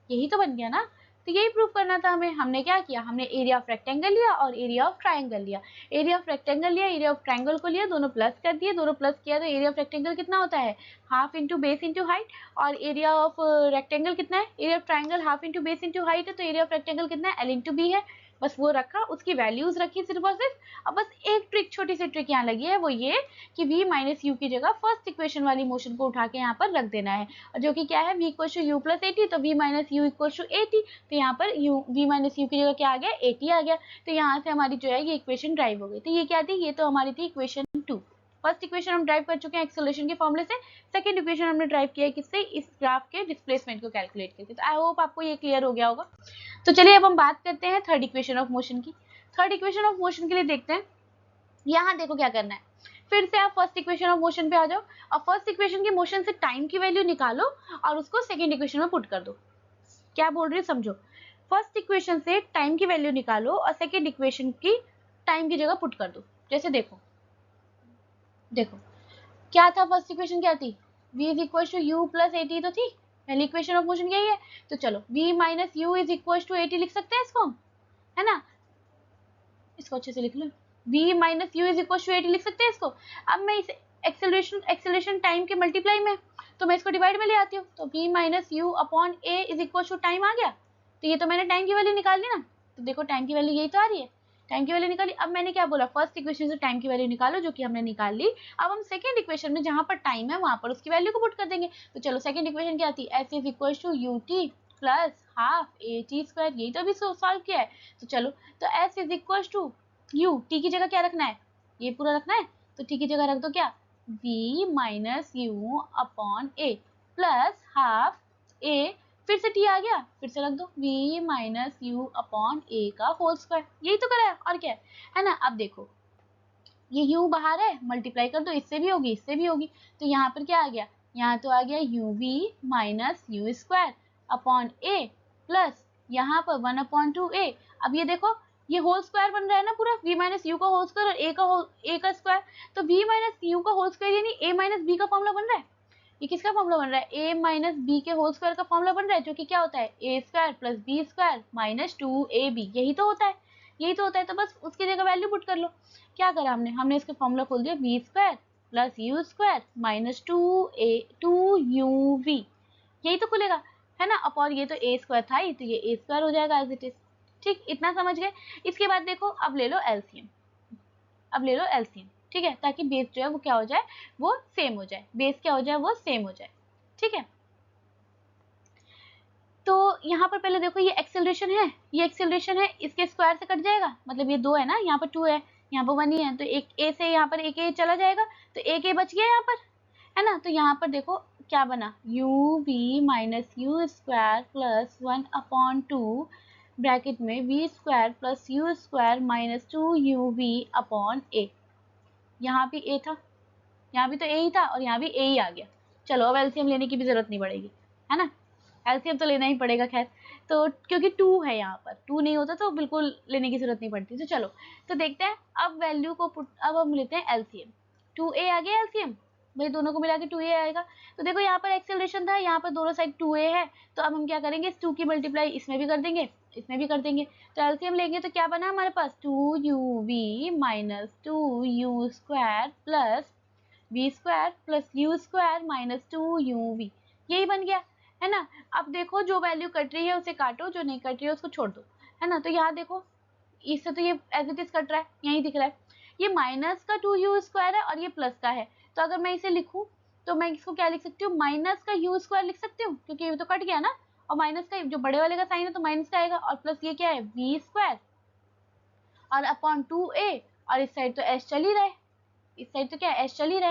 यही तो बन गया ना। तो यही प्रूव करना था हमें। हमने क्या किया, हमने एरिया ऑफ रेक्टेंगल लिया और एरिया ऑफ ट्रायंगल लिया, एरिया ऑफ रेक्टेंगल लिया, एरिया ऑफ ट्रायंगल को लिया, दोनों प्लस कर दिए, दोनों प्लस किया तो एरिया ऑफ रेक्टेंगल कितना होता है, half into base into height, और एरिया ऑफ रेक्टेंगल कितना है, area of triangle half into base into height है, तो एरिया ऑफ रेक्टेंगल कितना है, एल इंटू बी है। बस वो रखा, उसकी वैल्यूज रखी सिर्फ और सिर्फ। अब बस एक ट्रिक, छोटी सी ट्रिक यहाँ लगी है, वो ये कि v माइनस यू की जगह फर्स्ट इक्वेशन वाली मोशन को उठा के यहाँ पर रख देना है, और जो कि क्या है, v equal to u plus AT, तो v minus u equal to AT, तो यहाँ पर v माइनस यू की जगह क्या आ गया, AT आ गया। तो यहाँ से हमारी जो है ये इक्वेशन ड्राइव हो गई। तो ये क्या थी, ये तो हमारी थी इक्वेशन 2। फर्स्ट इक्वेशन हम ड्राइव कर चुके हैं एक्सेलरेशन के फॉर्मूले से, सेकंड इक्वेशन हमने ड्राइव किया है किससे, इस ग्राफ के डिस्प्लेसमेंट को कैलकुलेट करके। तो आई होप आपको ये क्लियर हो गया होगा। तो चलिए अब हम बात करते हैं थर्ड इक्वेशन ऑफ मोशन की। थर्ड इक्वेशन ऑफ मोशन के लिए देखते हैं, यहाँ देखो क्या करना है, फिर से आप फर्स्ट इक्वेशन ऑफ मोशन पे आ जाओ, और फर्स्ट इक्वेशन की मोशन से टाइम की वैल्यू निकालो और उसको सेकंड इक्वेशन में पुट कर दो। क्या बोल रही है समझो, फर्स्ट इक्वेशन से टाइम की वैल्यू निकालो और सेकंड इक्वेशन की टाइम की जगह पुट कर दो। जैसे देखो, देखो क्या था, फर्स्ट इक्वेशन क्या थी, v is equal to u plus AT तो थी, पहली इक्वेशन ऑफ मोशन यही है। तो चलो v minus u is equal to AT लिख सकते हैं इसको, है ना, इसको अच्छे से लिख लो, v minus u is equal to AT लिख सकते हैं इसको। अब मैं इसे एक्सेलरेशन टाइम के मल्टीप्लाई में, तो मैं इसको डिवाइड में ले आती हूँ, तो v minus u upon a is equal to time आ गया। तो ये तो मैंने टाइम की वैल्यू निकाल ली ना, तो देखो टाइम की वैल्यू यही तो आ रही है, टाइम की वैल्यू निकाली। अब मैंने क्या बोला, फर्स्ट इक्वेशन से टाइम की वैल्यू निकालो, जो कि हमने निकाल ली। अब हम सेकंड इक्वेशन में जहां पर टाइम है वहां पर उसकी वैल्यू को पुट कर देंगे। तो चलो सेकंड इक्वेशन क्या थी, s is equal to UT plus half AT square, यही तो अभी सॉल्व किया है। तो चलो, तो s is equal to u, t की जगह क्या रखना है, ये पूरा रखना है, तो t की जगह रख दो क्या, v minus u upon a plus half a फिर से t आ गया, फिर से रख दो v minus u upon a का होल स्क्वायर, यही तो करा है और क्या है ना। अब देखो ये u बाहर है, मल्टीप्लाई कर दो, इससे भी होगी इससे भी होगी, तो यहाँ पर क्या आ गया, यहाँ तो आ गया uv minus u square upon a plus यहाँ पर 1/2a। अब ये देखो ये होल स्क्वायर बन रहा है ना पूरा, v माइनस यू का होल स्क्वायर और a का स्क्वायर, तो v माइनस यू का होल स्क्वायर यानी a माइनस b का फॉर्मूला बन रहा है। ये किसका फॉर्मूला बन रहा है, a माइनस बी के होल स्क्वायर का फॉर्मूला बन रहा है, जो कि क्या होता है a square plus b square minus 2ab, यही तो होता है, यही तो होता है। तो बस उसकी जगह वैल्यू पुट कर लो। क्या करा हमने इसका फॉर्मूला खोल दिया, v square plus u square minus 2uv, यही तो खुलेगा है ना। अपॉन ये तो a स्क्वायर था ही, तो ये a स्क्वायर हो जाएगा एज इट इज। ठीक, इतना समझ गए। इसके बाद देखो अब ले लो एलसीएम, अब ले लो एलसीएम, ठीक है, ताकि बेस जो है वो क्या हो जाए, वो सेम हो जाए, बेस क्या हो जाए, वो सेम हो जाए, ठीक है। तो यहाँ पर पहले देखो ये एक्सेलरेशन है, ये एक्सेलरेशन है, इसके स्क्वायर से कट जाएगा, मतलब ये 2 है ना, यहाँ पर 2 है, यहाँ पर 1 ही है, तो एक ए से यहाँ पर एक ए चला जाएगा, तो एक ए बच गया यहाँ पर, है ना। तो यहाँ पर देखो क्या बना, u v minus u square plus 1/2 bracket में v square plus u square minus 2uv upon a. यहाँ भी ए था, यहाँ भी तो ए ही था और यहाँ भी ए ही आ गया। चलो अब एलसीएम लेने की भी जरूरत नहीं पड़ेगी, है ना, एलसीएम तो लेना ही पड़ेगा खैर, तो क्योंकि 2 है यहाँ पर, 2 नहीं होता तो बिल्कुल लेने की जरूरत नहीं पड़ती। तो चलो तो देखते हैं अब वैल्यू को अब हम लेते हैं एलसीएम। 2a आ गया एलसीएम, भाई दोनों को मिला के 2a आएगा। तो देखो यहाँ पर एक्सेलरेशन था, यहाँ पर दोनों साइड 2a है, तो अब हम क्या करेंगे, इस 2 की मल्टीप्लाई इसमें भी कर देंगे, इसमें भी कर देंगे, तो एलसीएम लेंगे तो क्या बना हमारे पास, 2uv minus 2u square plus v square plus u square minus 2uv, यही बन गया, है ना। अब देखो जो वैल्यू कट रही है उसे काटो, जो नहीं कट रही है उसको छोड़ दो, है ना। तो यहाँ देखो इससे तो ये एज इट इज कट रहा है, यही दिख रहा है, ये माइनस का 2u स्क्वायर है और ये प्लस का है, तो अगर मैं इसे लिखूं तो मैं इसको क्या लिख सकती हूँ, माइनस का u स्क्वायर लिख सकती हूँ, क्योंकि ये तो कट गया ना, और माइनस का जो बड़े वाले का साइन है तो माइनस का आएगा, और प्लस ये क्या है v स्क्वायर और अपॉन 2a, और इस साइड तो s चल ही रहा है, इस साइड तो क्या है s चल ही रहा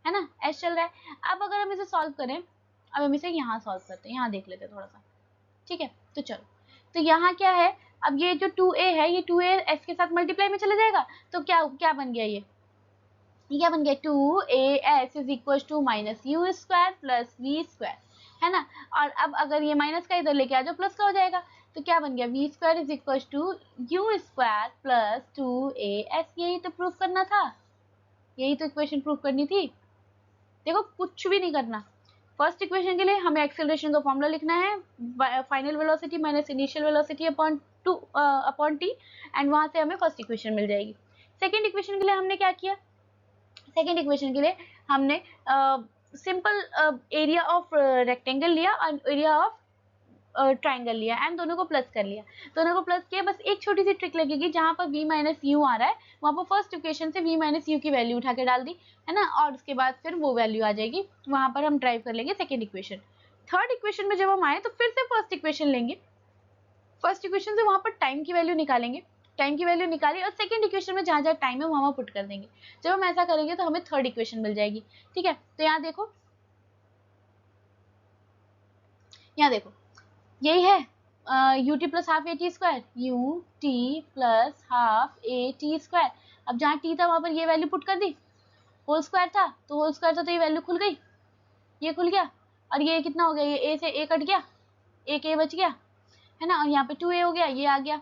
है ना, s चल रहा है। अब अगर हम इसे सॉल्व करें, अब हम इसे यहाँ सॉल्व करते हैं, यहाँ देख लेते हैं थोड़ा सा, ठीक है। तो चलो, तो यहाँ क्या है, अब ये जो 2a है, ये 2a s के साथ मल्टीप्लाई में चला जाएगा, तो क्या क्या बन गया, ये क्या बन गया, 2as is equal to minus u square plus v square, है ना। और अब अगर ये माइनस का इधर लेके आ जाओ, प्लस का हो जाएगा, तो क्या बन गया, v square is equal to u square plus 2as, यही तो प्रूफ करना था, यही तो इक्वेशन प्रूफ करनी थी। देखो कुछ भी नहीं करना, फर्स्ट इक्वेशन के लिए हमें एक्सेलरेशन का फॉर्मूला लिखना है, final velocity minus initial velocity upon T, and वहां से हमें फर्स्ट इक्वेशन मिल जाएगी। सेकंड इक्वेशन के लिए हमने क्या किया, सेकंड इक्वेशन के लिए हमने सिंपल एरिया ऑफ रेक्टेंगल लिया और एरिया ऑफ ट्राइंगल लिया, एंड दोनों को प्लस कर लिया, दोनों को प्लस किया। बस एक छोटी सी ट्रिक लगेगी, जहां पर v माइनस यू आ रहा है वहां पर फर्स्ट इक्वेशन से v माइनस यू की वैल्यू उठा के डाल दी, है ना, और उसके बाद फिर वो वैल्यू आ जाएगी, वहां पर हम ड्राइव कर लेंगे सेकेंड इक्वेशन। थर्ड इक्वेशन में जब हम आए तो फिर से फर्स्ट इक्वेशन लेंगे, फर्स्ट इक्वेशन से वहां पर टाइम की वैल्यू निकालेंगे, टाइम की वैल्यू निकाली और सेकंड इक्वेशन में जहां जहां टाइम है वहां पुट कर देंगे। जब हम ऐसा करेंगे तो हमें थर्ड इक्वेशन मिल जाएगी, ठीक है। तो यहाँ देखो, यहाँ देखो यही है ut plus half a t square, you t plus half a t square. अब जहाँ t था वहां पर ये वैल्यू पुट कर दी, होल स्क्वायर था तो होल स्क्वायर था तो ये वैल्यू खुल गई, ये खुल गया, और ये कितना हो गया, ये a से a कट गया, एक a बच गया, है ना, और यहाँ पे 2a हो गया, ये आ गया।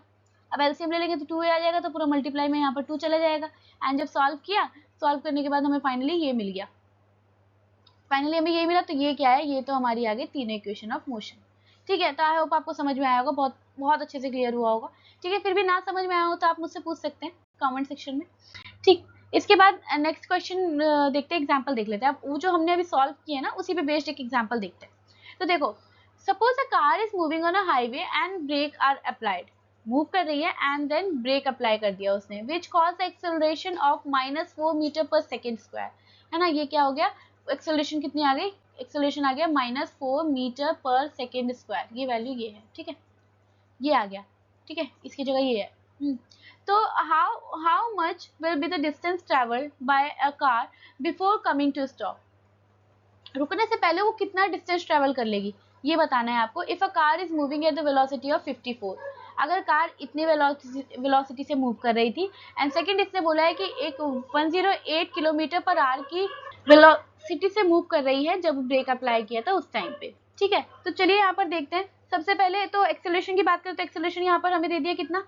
अब एलसीएम ले लेंगे तो 2a आ जाएगा, तो पूरा मल्टीप्लाई में यहाँ पर 2 चला जाएगा, एंड जब सॉल्व किया, सॉल्व करने के बाद हमें फाइनली ये मिल गया, फाइनली हमें ये मिला। तो ये क्या है, ये तो हमारी आ गई तीनों इक्वेशन ऑफ मोशन, ठीक है। तो आई होप आपको समझ में आया होगा, बहुत बहुत अच्छे से क्लियर हुआ होगा, ठीक है। फिर भी ना समझ में आया हो तो आप मुझसे पूछ सकते हैं कमेंट सेक्शन में, ठीक। इसके बाद नेक्स्ट क्वेश्चन देखते हैं, एग्जांपल देख लेते हैं। अब वो जो हमने अभी सॉल्व किया है ना, उसी पे बेस्ड एक एग्जांपल देखते हैं। तो देखो, suppose a car is moving on a highway and brake are applied, move कर रही है एंड देन ब्रेक अप्लाई कर दिया उसने, which cause acceleration of -4 metre पर सेकेंड स्क्वायर, है ना। ये क्या हो गया, एक्सेलरेशन कितनी आ गई, एक्सेलरेशन आ गया -4 मीटर पर सेकेंड स्क्वायर, ये वैल्यू ये है, ठीक है, ये आ गया, ठीक है, इसकी जगह ये है। तो how much will be the distance travelled by a car before coming to stop, रुकने से पहले वो कितना डिस्टेंस ट्रेवल कर लेगी, ये बताना है आपको। If a car is moving at the velocity of 54, अगर कार इतने वेलोसिटी से मूव कर रही थी, एंड सेकंड इसने बोला है कि एक 108 किलोमीटर पर आवर की वेलोसिटी से मूव कर रही है जब ब्रेक अप्लाई किया था उस टाइम पे। ठीक है, तो चलिए यहाँ पर देखते हैं। सबसे पहले तो एक्सेलरेशन की बात करें तो एक्सेलरेशन यहाँ पर हमें दे दिया कितना,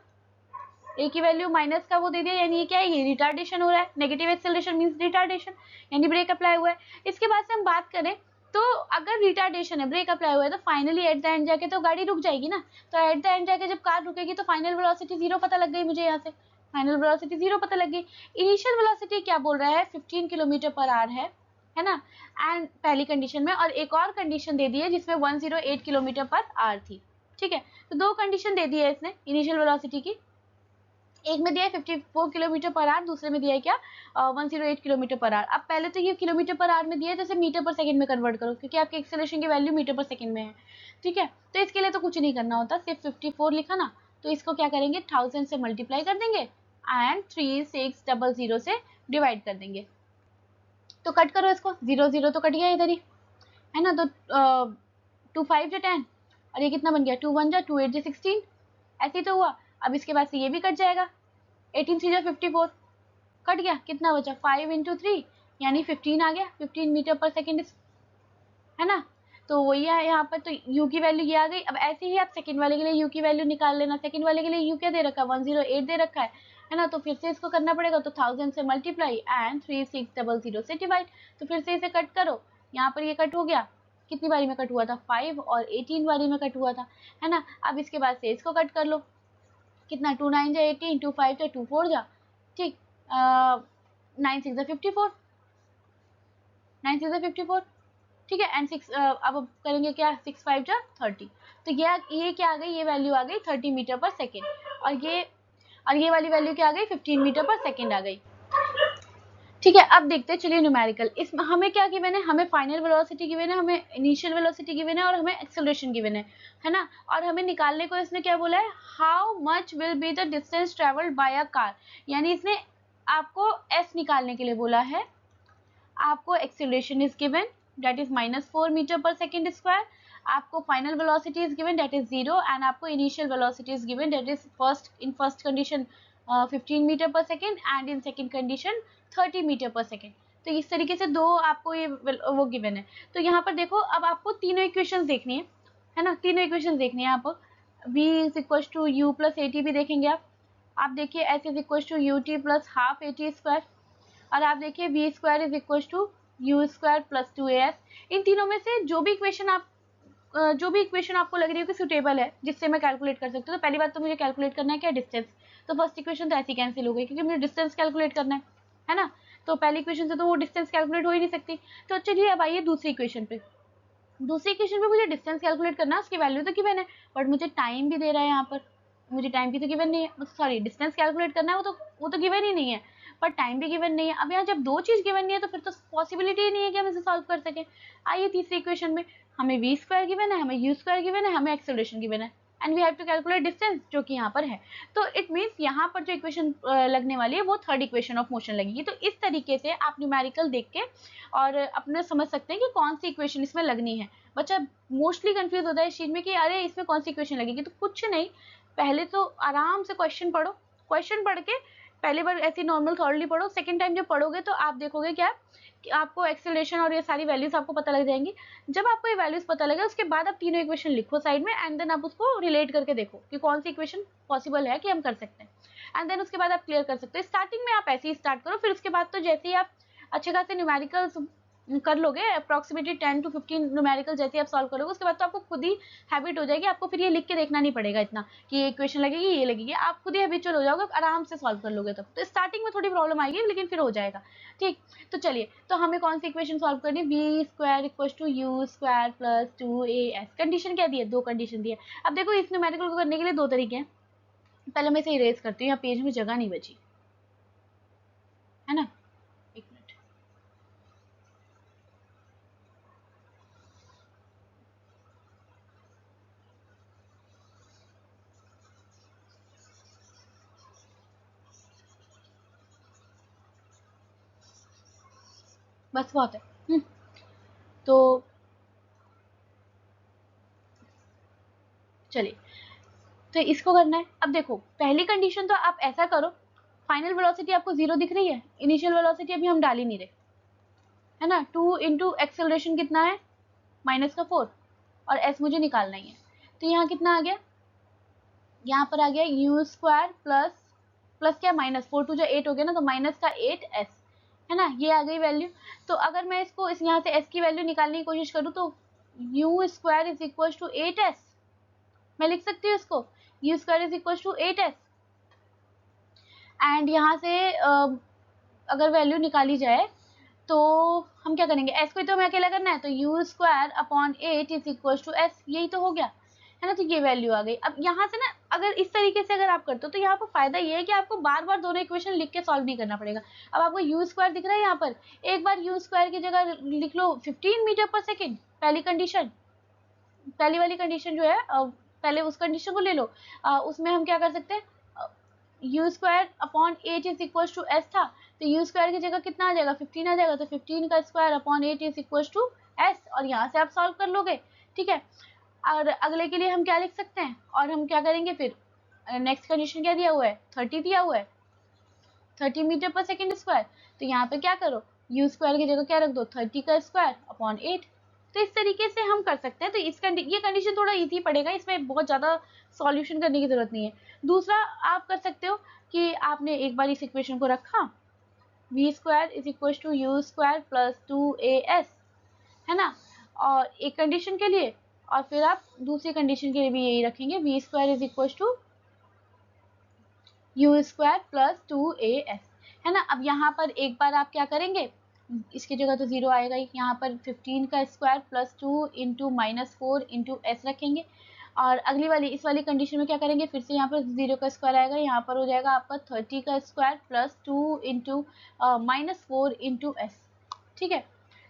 ए की वैल्यू माइनस का वो दे दिया, यानी ये क्या है, ये रिटार्डेशन हो रहा है। नेगेटिव एक्सेलरेशन मींस रिटार्डेशन, यानी ब्रेक अप्लाई हुआ है। इसके बाद से हम बात करें तो अगर रिटार्डेशन है, ब्रेक अप्लाई हुआ है, तो फाइनली एट द एंड जाके तो गाड़ी रुक जाएगी ना। तो एट द एंड जाके जब कार रुकेगी तो फाइनल वेलोसिटी 0 पता लग गई मुझे, यहाँ से फाइनल वेलोसिटी 0 पता लग गई। इनिशियल वेलोसिटी क्या बोल रहा है, 15 किलोमीटर पर आवर है ना, एंड पहली कंडीशन में, और एक और कंडीशन दे दी है जिसमें 108 किलोमीटर पर आवर थी। ठीक है, तो दो कंडीशन दे दी है इसने इनिशियल वेलोसिटी की। एक में दिया है 54 किलोमीटर पर आवर, दूसरे में दिया है क्या 108 किलोमीटर पर आवर। अब पहले तो ये किलोमीटर पर आवर में दिया है, जैसे मीटर पर सेकंड में कन्वर्ट करो, क्योंकि आपके एक्सेलरेशन की वैल्यू मीटर पर सेकंड में है। ठीक है, तो इसके लिए तो कुछ नहीं करना होता, सिर्फ 54 लिखा ना, तो इसको क्या करेंगे 1000 से मल्टीप्लाई कर देंगे एंड 3600 से डिवाइड कर देंगे। तो कट करो इसको, 0 0 तो कट गया इधर ही, है ना। तो 2 5 जा 10, और ये कितना बन गया, 2 1 जा 2 8 जा 16, ऐसे ही तो हुआ। अब इसके बाद से ये भी कट जाएगा, 18 3 जा 54, कट गया, कितना बचा 5 इंटू 3, यानी 15 आ गया, 15 मीटर पर सेकेंड, है ना। तो वही है यहाँ पर, तो u की वैल्यू ये आ गई। अब ऐसे ही आप सेकंड वाले के लिए u की वैल्यू निकाल लेना। सेकंड वाले के लिए u क्या दे रखा है, 108 दे रखा है ना। तो फिर से इसको करना पड़ेगा, तो 1000 से मल्टीप्लाई एंड 3600 से डिवाइड। तो फिर से इसे कट करो, यहाँ पर ये कट हो गया, कितनी बारी में कट हुआ था 5 और 18 बारी में कट हुआ था, है ना। अब इसके बाद से इसको कट कर लो, कितना 2 9 जा 18, 2 5 जा 2 4 जा, ठीक, 9 6 जा 54, 9 6 जा 54, ठीक है, एंड 6 अब करेंगे क्या, 6 5 जा 30, तो ये क्या आ गई, ये वैल्यू आ गई 30 मीटर पर सेकेंड, और ये वाली वैल्यू क्या आ गई, 15 मीटर पर सेकेंड आ गई। ठीक है, अब देखते हैं, चलिए न्यूमेरिकल। इसमें हमें क्या गिवन है, हमें फाइनल वेलोसिटी गिवन है, हमें इनिशियल वेलोसिटी गिवन है, और हमें एक्सेलरेशन गिवन है ना। और हमें निकालने को इसने क्या बोला है, how much will be the distance travelled by a car, यानी इसने आपको एस निकालने के लिए बोला है। आपको acceleration is given, that is -4 metre पर सेकेंड स्क्वायर। आपको final velocity is given, that is 0, and आपको initial velocity is given, that is first condition 15 metre पर second, and in second condition 30 metre पर सेकेंड। तो इस तरीके से दो आपको ये वो गिवन है। तो यहाँ पर देखो, अब आपको तीनों इक्वेशंस देखनी है ना, तीनों इक्वेशंस देखनी है। आप v is equal to u plus a t भी देखेंगे आप देखिए s is equal to u t plus half a t square, और आप देखिए v square is equal to u square plus 2as। इन तीनों में से जो भी इक्वेशन आपको लग रही हो कि सुटेबल है, जिससे मैं कैलकुलेट कर सकती हूँ, तो पहली बात तो मुझे कैलकुलेट करना है क्या, डिस्टेंस। तो फर्स्ट इक्वेशन तो ऐसी कैंसिल हो गई, क्योंकि मुझे डिस्टेंस कैलकुलेट करना है ना। तो पहली इक्वेशन से तो वो डिस्टेंस कैलकुलेट हो ही नहीं सकती। तो चलिए अब आइए दूसरी इक्वेशन पे। दूसरी इक्वेशन पे मुझे डिस्टेंस कैलकुलेट करना है, उसकी वैल्यू तो गिवन है, बट मुझे टाइम भी दे रहा है यहाँ पर, मुझे टाइम की तो गिवन नहीं है, सॉरी डिस्टेंस कैलकुलेट करना है, वो तो गिवन ही नहीं है, पर टाइम भी गिवन नहीं है। अब यहाँ जब दो चीज़ गिवन नहीं है तो फिर तो पॉसिबिलिटी ही नहीं है कि हम इसे सॉल्व कर सकें। आइए तीसरी इक्वेशन में, हमें वी स्क्वायर गिवन है, हमें यू स्क्वायर गिवन है, हमें एक्सेलरेशन गिवन है, and we have to calculate distance, जो कि यहाँ पर है। तो इट मीन्स यहाँ पर जो इक्वेशन लगने वाली है वो थर्ड इक्वेशन ऑफ मोशन लगेगी। तो इस तरीके से आप न्यूमेरिकल देख के और अपने समझ सकते हैं कि कौन सी इक्वेशन इसमें लगनी है। बच्चा मोस्टली कंफ्यूज होता है इस चीज़ में कि अरे इसमें कौन सी इक्वेशन लगेगी, तो कुछ नहीं, पहले तो आराम से क्वेश्चन पढ़ो, क्वेश्चन पढ़ के पहली बार ऐसी नॉर्मल थॉरली पढ़ो, सेकंड टाइम जब पढ़ोगे तो आप देखोगे क्या कि आपको एक्सेलरेशन और ये सारी वैल्यूज आपको पता लग जाएंगी। जब आपको ये वैल्यूज पता लगे उसके बाद आप तीनों इक्वेशन लिखो साइड में, एंड देन आप उसको रिलेट करके देखो कि कौन सी इक्वेशन पॉसिबल है कि हम कर सकते हैं, एंड देन उसके बाद आप क्लियर कर सकते हो। स्टार्टिंग में आप ऐसे ही स्टार्ट करो, फिर उसके बाद तो जैसे ही आप अच्छे खासे न्यूमेरिकल्स कर लोगे, अप्रॉक्सीमेटली 10 to 15 न्यूमेरिकल जैसे आप सॉल्व करोगे, उसके बाद तो आपको खुद ही हैबिट हो जाएगी, आपको फिर ये लिख के देखना नहीं पड़ेगा इतना कि ये इक्वेशन लगेगी, ये लगेगी, आप खुद ही हैबिचुअल हो जाओगे, आराम से सॉल्व कर लोगे। तब तो स्टार्टिंग में थोड़ी प्रॉब्लम आएगी, लेकिन फिर हो जाएगा। ठीक, तो चलिए, तो हमें कौन सी इक्वेशन सॉल्व करनी है, v square equal to u square plus 2as। Condition क्या दी है, दो कंडीशन दी है। अब देखो इस न्यूमेरिकल को करने के लिए दो तरीके हैं, पहले मैं इसे इरेज करती हूँ, यहाँ पेज में जगह नहीं बची, है ना, एक मिनट। बस बहुत है। तो चलिए, तो इसको करना है। अब देखो पहली कंडीशन तो आप ऐसा करो, फाइनल वेलोसिटी आपको 0 दिख रही है, इनिशियल वेलोसिटी अभी हम डाल ही नहीं रहे, है ना। 2 इंटू एक्सेलरेशन कितना है, -4, और s मुझे निकालना ही है। तो यहाँ कितना आ गया, यहाँ पर आ गया u स्क्वायर प्लस क्या, -4 टू जो 8 हो गया ना, तो माइनस का 8s, है ना, ये आ गई वैल्यू। तो अगर मैं इसको यहाँ से s की वैल्यू निकालने की कोशिश करूँ तो u square is equal to 8s, मैं लिख सकती हूँ इसको, u square is equal to 8s। And यहाँ से अगर वैल्यू निकाली जाए तो हम क्या करेंगे, s को तो हमें अकेला करना है, तो u square upon 8 is equal to s, यही तो हो गया, है ना। तो ये वैल्यू आ गई। अब यहाँ से ना अगर इस तरीके से अगर आप करते हो तो यहाँ पर फायदा ये है कि आपको बार बार दोनों इक्वेशन लिख के सॉल्व नहीं करना पड़ेगा। अब आपको u स्क्वायर दिख रहा है यहाँ पर, एक बार u स्क्वायर की जगह लिख लो 15 मीटर पर सेकेंड, पहली कंडीशन, पहली वाली कंडीशन जो है पहले उस कंडीशन को ले लो। उसमें हम क्या कर सकते हैं, u square upon 8 is equal to s था, तो u स्क्वायर की जगह कितना आ जाएगा, 15 आ जाएगा, तो 15 का square upon 8 is equal to s, और यहाँ से आप सॉल्व कर लोगे, ठीक है। और अगले के लिए हम क्या लिख सकते हैं, और हम क्या करेंगे फिर, नेक्स्ट कंडीशन क्या दिया हुआ है, 30 दिया हुआ है, 30 मीटर पर सेकेंड स्क्वायर, तो यहाँ पे क्या करो, u स्क्वायर की जगह क्या रख दो, 30 का स्क्वायर अपॉन 8। तो इस तरीके से हम कर सकते हैं। तो ये कंडीशन थोड़ा इजी पड़ेगा, इसमें बहुत ज़्यादा सॉल्यूशन करने की ज़रूरत नहीं है। दूसरा आप कर सकते हो कि आपने एक बार इस इक्वेशन को रखा, v square is equal to u square plus 2as, है ना, और एक कंडीशन के लिए, और फिर आप दूसरी कंडीशन के लिए भी यही रखेंगे, v square is equal to u square plus 2as, है ना। अब यहाँ पर एक बार आप क्या करेंगे, इसकी जगह तो 0 आएगा ही, यहाँ पर 15 का square plus 2 into -4 into S रखेंगे, और अगली वाली इस वाली कंडीशन में क्या करेंगे, फिर से यहाँ पर 0 का स्क्वायर आएगा, यहाँ पर हो जाएगा आपका 30 का square plus 2 into -4 into S, ठीक है।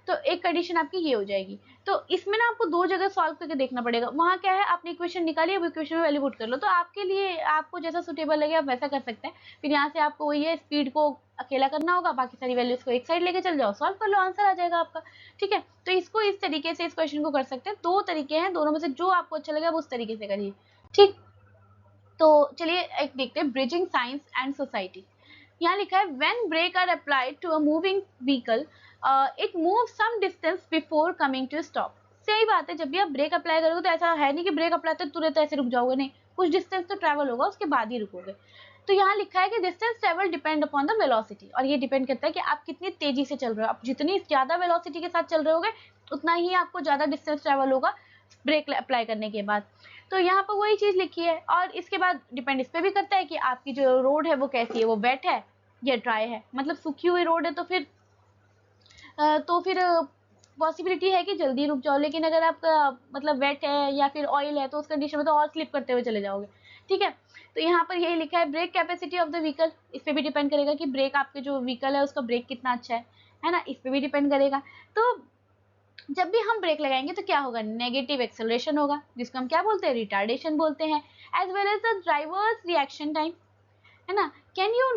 तो एक कंडीशन आपकी ये हो जाएगी। तो इसमें ना आपको दो जगह सॉल्व करके देखना पड़ेगा, वहाँ क्या है आपने इक्वेशन निकाली, अब इक्वेशन में वैल्यू पुट कर लो, तो आपके लिए आपको जैसा सुटेबल लगे आप वैसा कर सकते हैं। फिर यहाँ से आपको वही है, स्पीड को अकेला करना होगा, बाकी सारी वैल्यूज को एक साइड लेके चल जाओ, सॉल्व कर लो, आंसर आ जाएगा आपका, ठीक है। तो इसको इस तरीके से इस क्वेश्चन को कर सकते हैं। दो तरीके हैं, दोनों में से जो आपको अच्छा लगे उस तरीके से करिए, ठीक। तो चलिए एक देखते हैं, ब्रिजिंग साइंस एंड सोसाइटी। यहाँ लिखा है when brake are applied to a moving vehicle it move some distance before coming to stop. सही बात है, जब भी आप ब्रेक अप्लाई करोगे तो ऐसा है नहीं कि ब्रेक अप्लाई तो तुरंत ऐसे रुक जाओगे, नहीं, कुछ डिस्टेंस तो ट्रैवल होगा, उसके बाद ही रुकोगे। तो यहाँ लिखा है कि distance travel depend upon the velocity, और ये डिपेंड करता है कि आप कितनी तेजी से चल रहे हो। आप जितनी ज्यादा वेलोसिटी के साथ चल रहे होगे उतना ही आपको ज्यादा डिस्टेंस ट्रैवल होगा ब्रेक अप्लाई करने के बाद। तो यहाँ पर वही चीज लिखी है, और इसके बाद डिपेंड इस पे भी करता है कि आपकी जो रोड है वो कैसी है, वो वेट है या ड्राई है। मतलब सूखी हुई रोड है तो फिर पॉसिबिलिटी है कि जल्दी रुक जाओ, लेकिन अगर आपका मतलब वेट है या फिर ऑयल है तो उस कंडीशन में तो और स्लिप करते हुए चले जाओगे, ठीक है। तो यहाँ पर यही लिखा है brake capacity of the vehicle, इस पे भी डिपेंड करेगा कि ब्रेक आपके जो व्हीकल है उसका ब्रेक कितना अच्छा है ना, इस पे भी डिपेंड करेगा। तो जब भी हम ब्रेक लगाएंगे तो क्या होगा, नेगेटिव एक्सेलरेशन होगा, जिसको हम क्या बोलते हैं, रिटार्डेशन बोलते हैं, as well as the driver's reaction time, है ना। Can you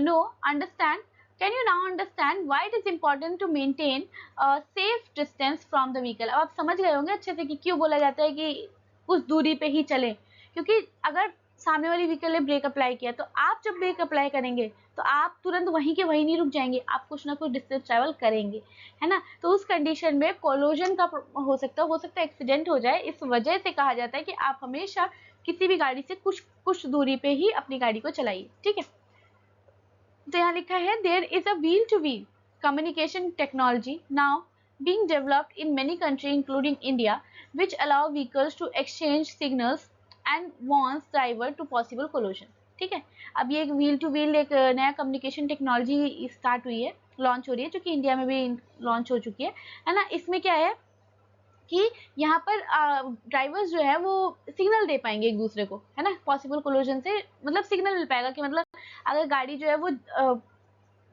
no understand can you now understand why it is important to maintain safe distance from the vehicle. अब आप समझ गए होंगे अच्छे से कि क्यों बोला जाता है कि उस दूरी पे ही चले, क्योंकि अगर सामने वाली व्हीकल ने ब्रेक अप्लाई किया तो आप जब ब्रेक अप्लाई करेंगे तो आप तुरंत वहीं के वहीं नहीं रुक जाएंगे, आप कुछ ना कुछ डिस्टेंस ट्रैवल करेंगे, है ना। तो उस कंडीशन में कोलोजन का हो सकता है एक्सीडेंट हो जाए। इस वजह से कहा जाता है कि आप हमेशा किसी भी गाड़ी से कुछ दूरी पे ही अपनी गाड़ी को चलाइए, ठीक है। तो यहाँ लिखा है there is a wheel to wheel communication technology now being developed in many countries including India which allow vehicles to exchange signals and warns driver to possible collision, ठीक है। अब ये व्हील टू व्हील एक नया communication technology start हुई है, launch हो रही है, जो कि इंडिया में भी लॉन्च हो चुकी है ना। इसमें क्या है कि यहाँ पर ड्राइवर्स जो है वो सिग्नल दे पाएंगे एक दूसरे को, है ना, पॉसिबल कोलिजन से मतलब सिग्नल मिल पाएगा कि मतलब अगर गाड़ी जो है वो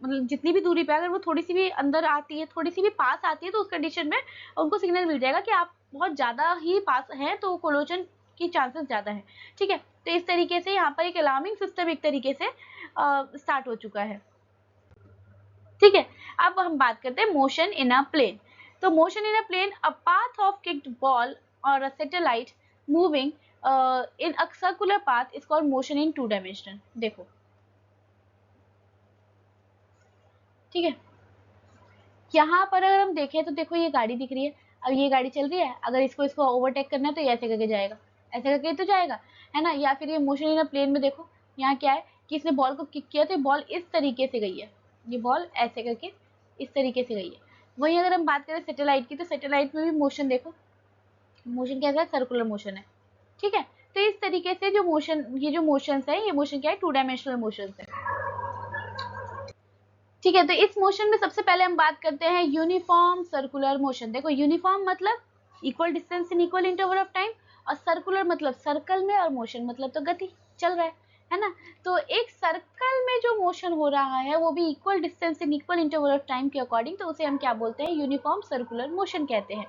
मतलब जितनी भी दूरी पे अगर वो थोड़ी सी भी अंदर आती है, थोड़ी सी भी पास आती है, तो उस कंडीशन में उनको सिग्नल मिल जाएगा कि आप बहुत ज़्यादा ही पास हैं, तो कोलिजन की चांसेस ज़्यादा है, ठीक है। तो इस तरीके से यहाँ पर एक अलार्मिंग सिस्टम एक तरीके से स्टार्ट हो चुका है, ठीक है। अब हम बात करते हैं मोशन इन अ प्लेन। तो motion in a plane, a path of kicked ball और a satellite moving in a circular path is called motion in 2 dimension. देखो ठीक है, यहाँ पर अगर हम देखें तो देखो ये गाड़ी दिख रही है, अब ये गाड़ी चल रही है, अगर इसको इसको ओवरटेक करना है तो ये ऐसे करके जाएगा, ऐसे करके तो जाएगा, है ना। या फिर ये मोशन इन अ प्लेन में देखो, यहाँ क्या है कि इसने बॉल को किक किया तो ये बॉल इस तरीके से गई है, ये बॉल ऐसे करके इस तरीके से गई है। वहीं अगर हम बात करें सैटेलाइट की, तो सैटेलाइट में भी मोशन देखो, मोशन कैसा है, सर्कुलर मोशन है, ठीक है। तो इस तरीके से जो मोशन, ये जो मोशंस है, ये मोशन क्या है, 2 डायमेंशनल मोशंस है, ठीक है। तो इस मोशन में सबसे पहले हम बात करते हैं यूनिफॉर्म सर्कुलर मोशन। देखो यूनिफॉर्म मतलब equal distance in equal interval of time, और सर्कुलर मतलब सर्कल में, और मोशन मतलब तो गति, चल रहा है ना। तो एक सर्कल में जो मोशन हो रहा है वो भी equal distance in equal interval of time के अकॉर्डिंग, तो उसे हम क्या बोलते हैं, यूनिफॉर्म सर्कुलर मोशन कहते हैं।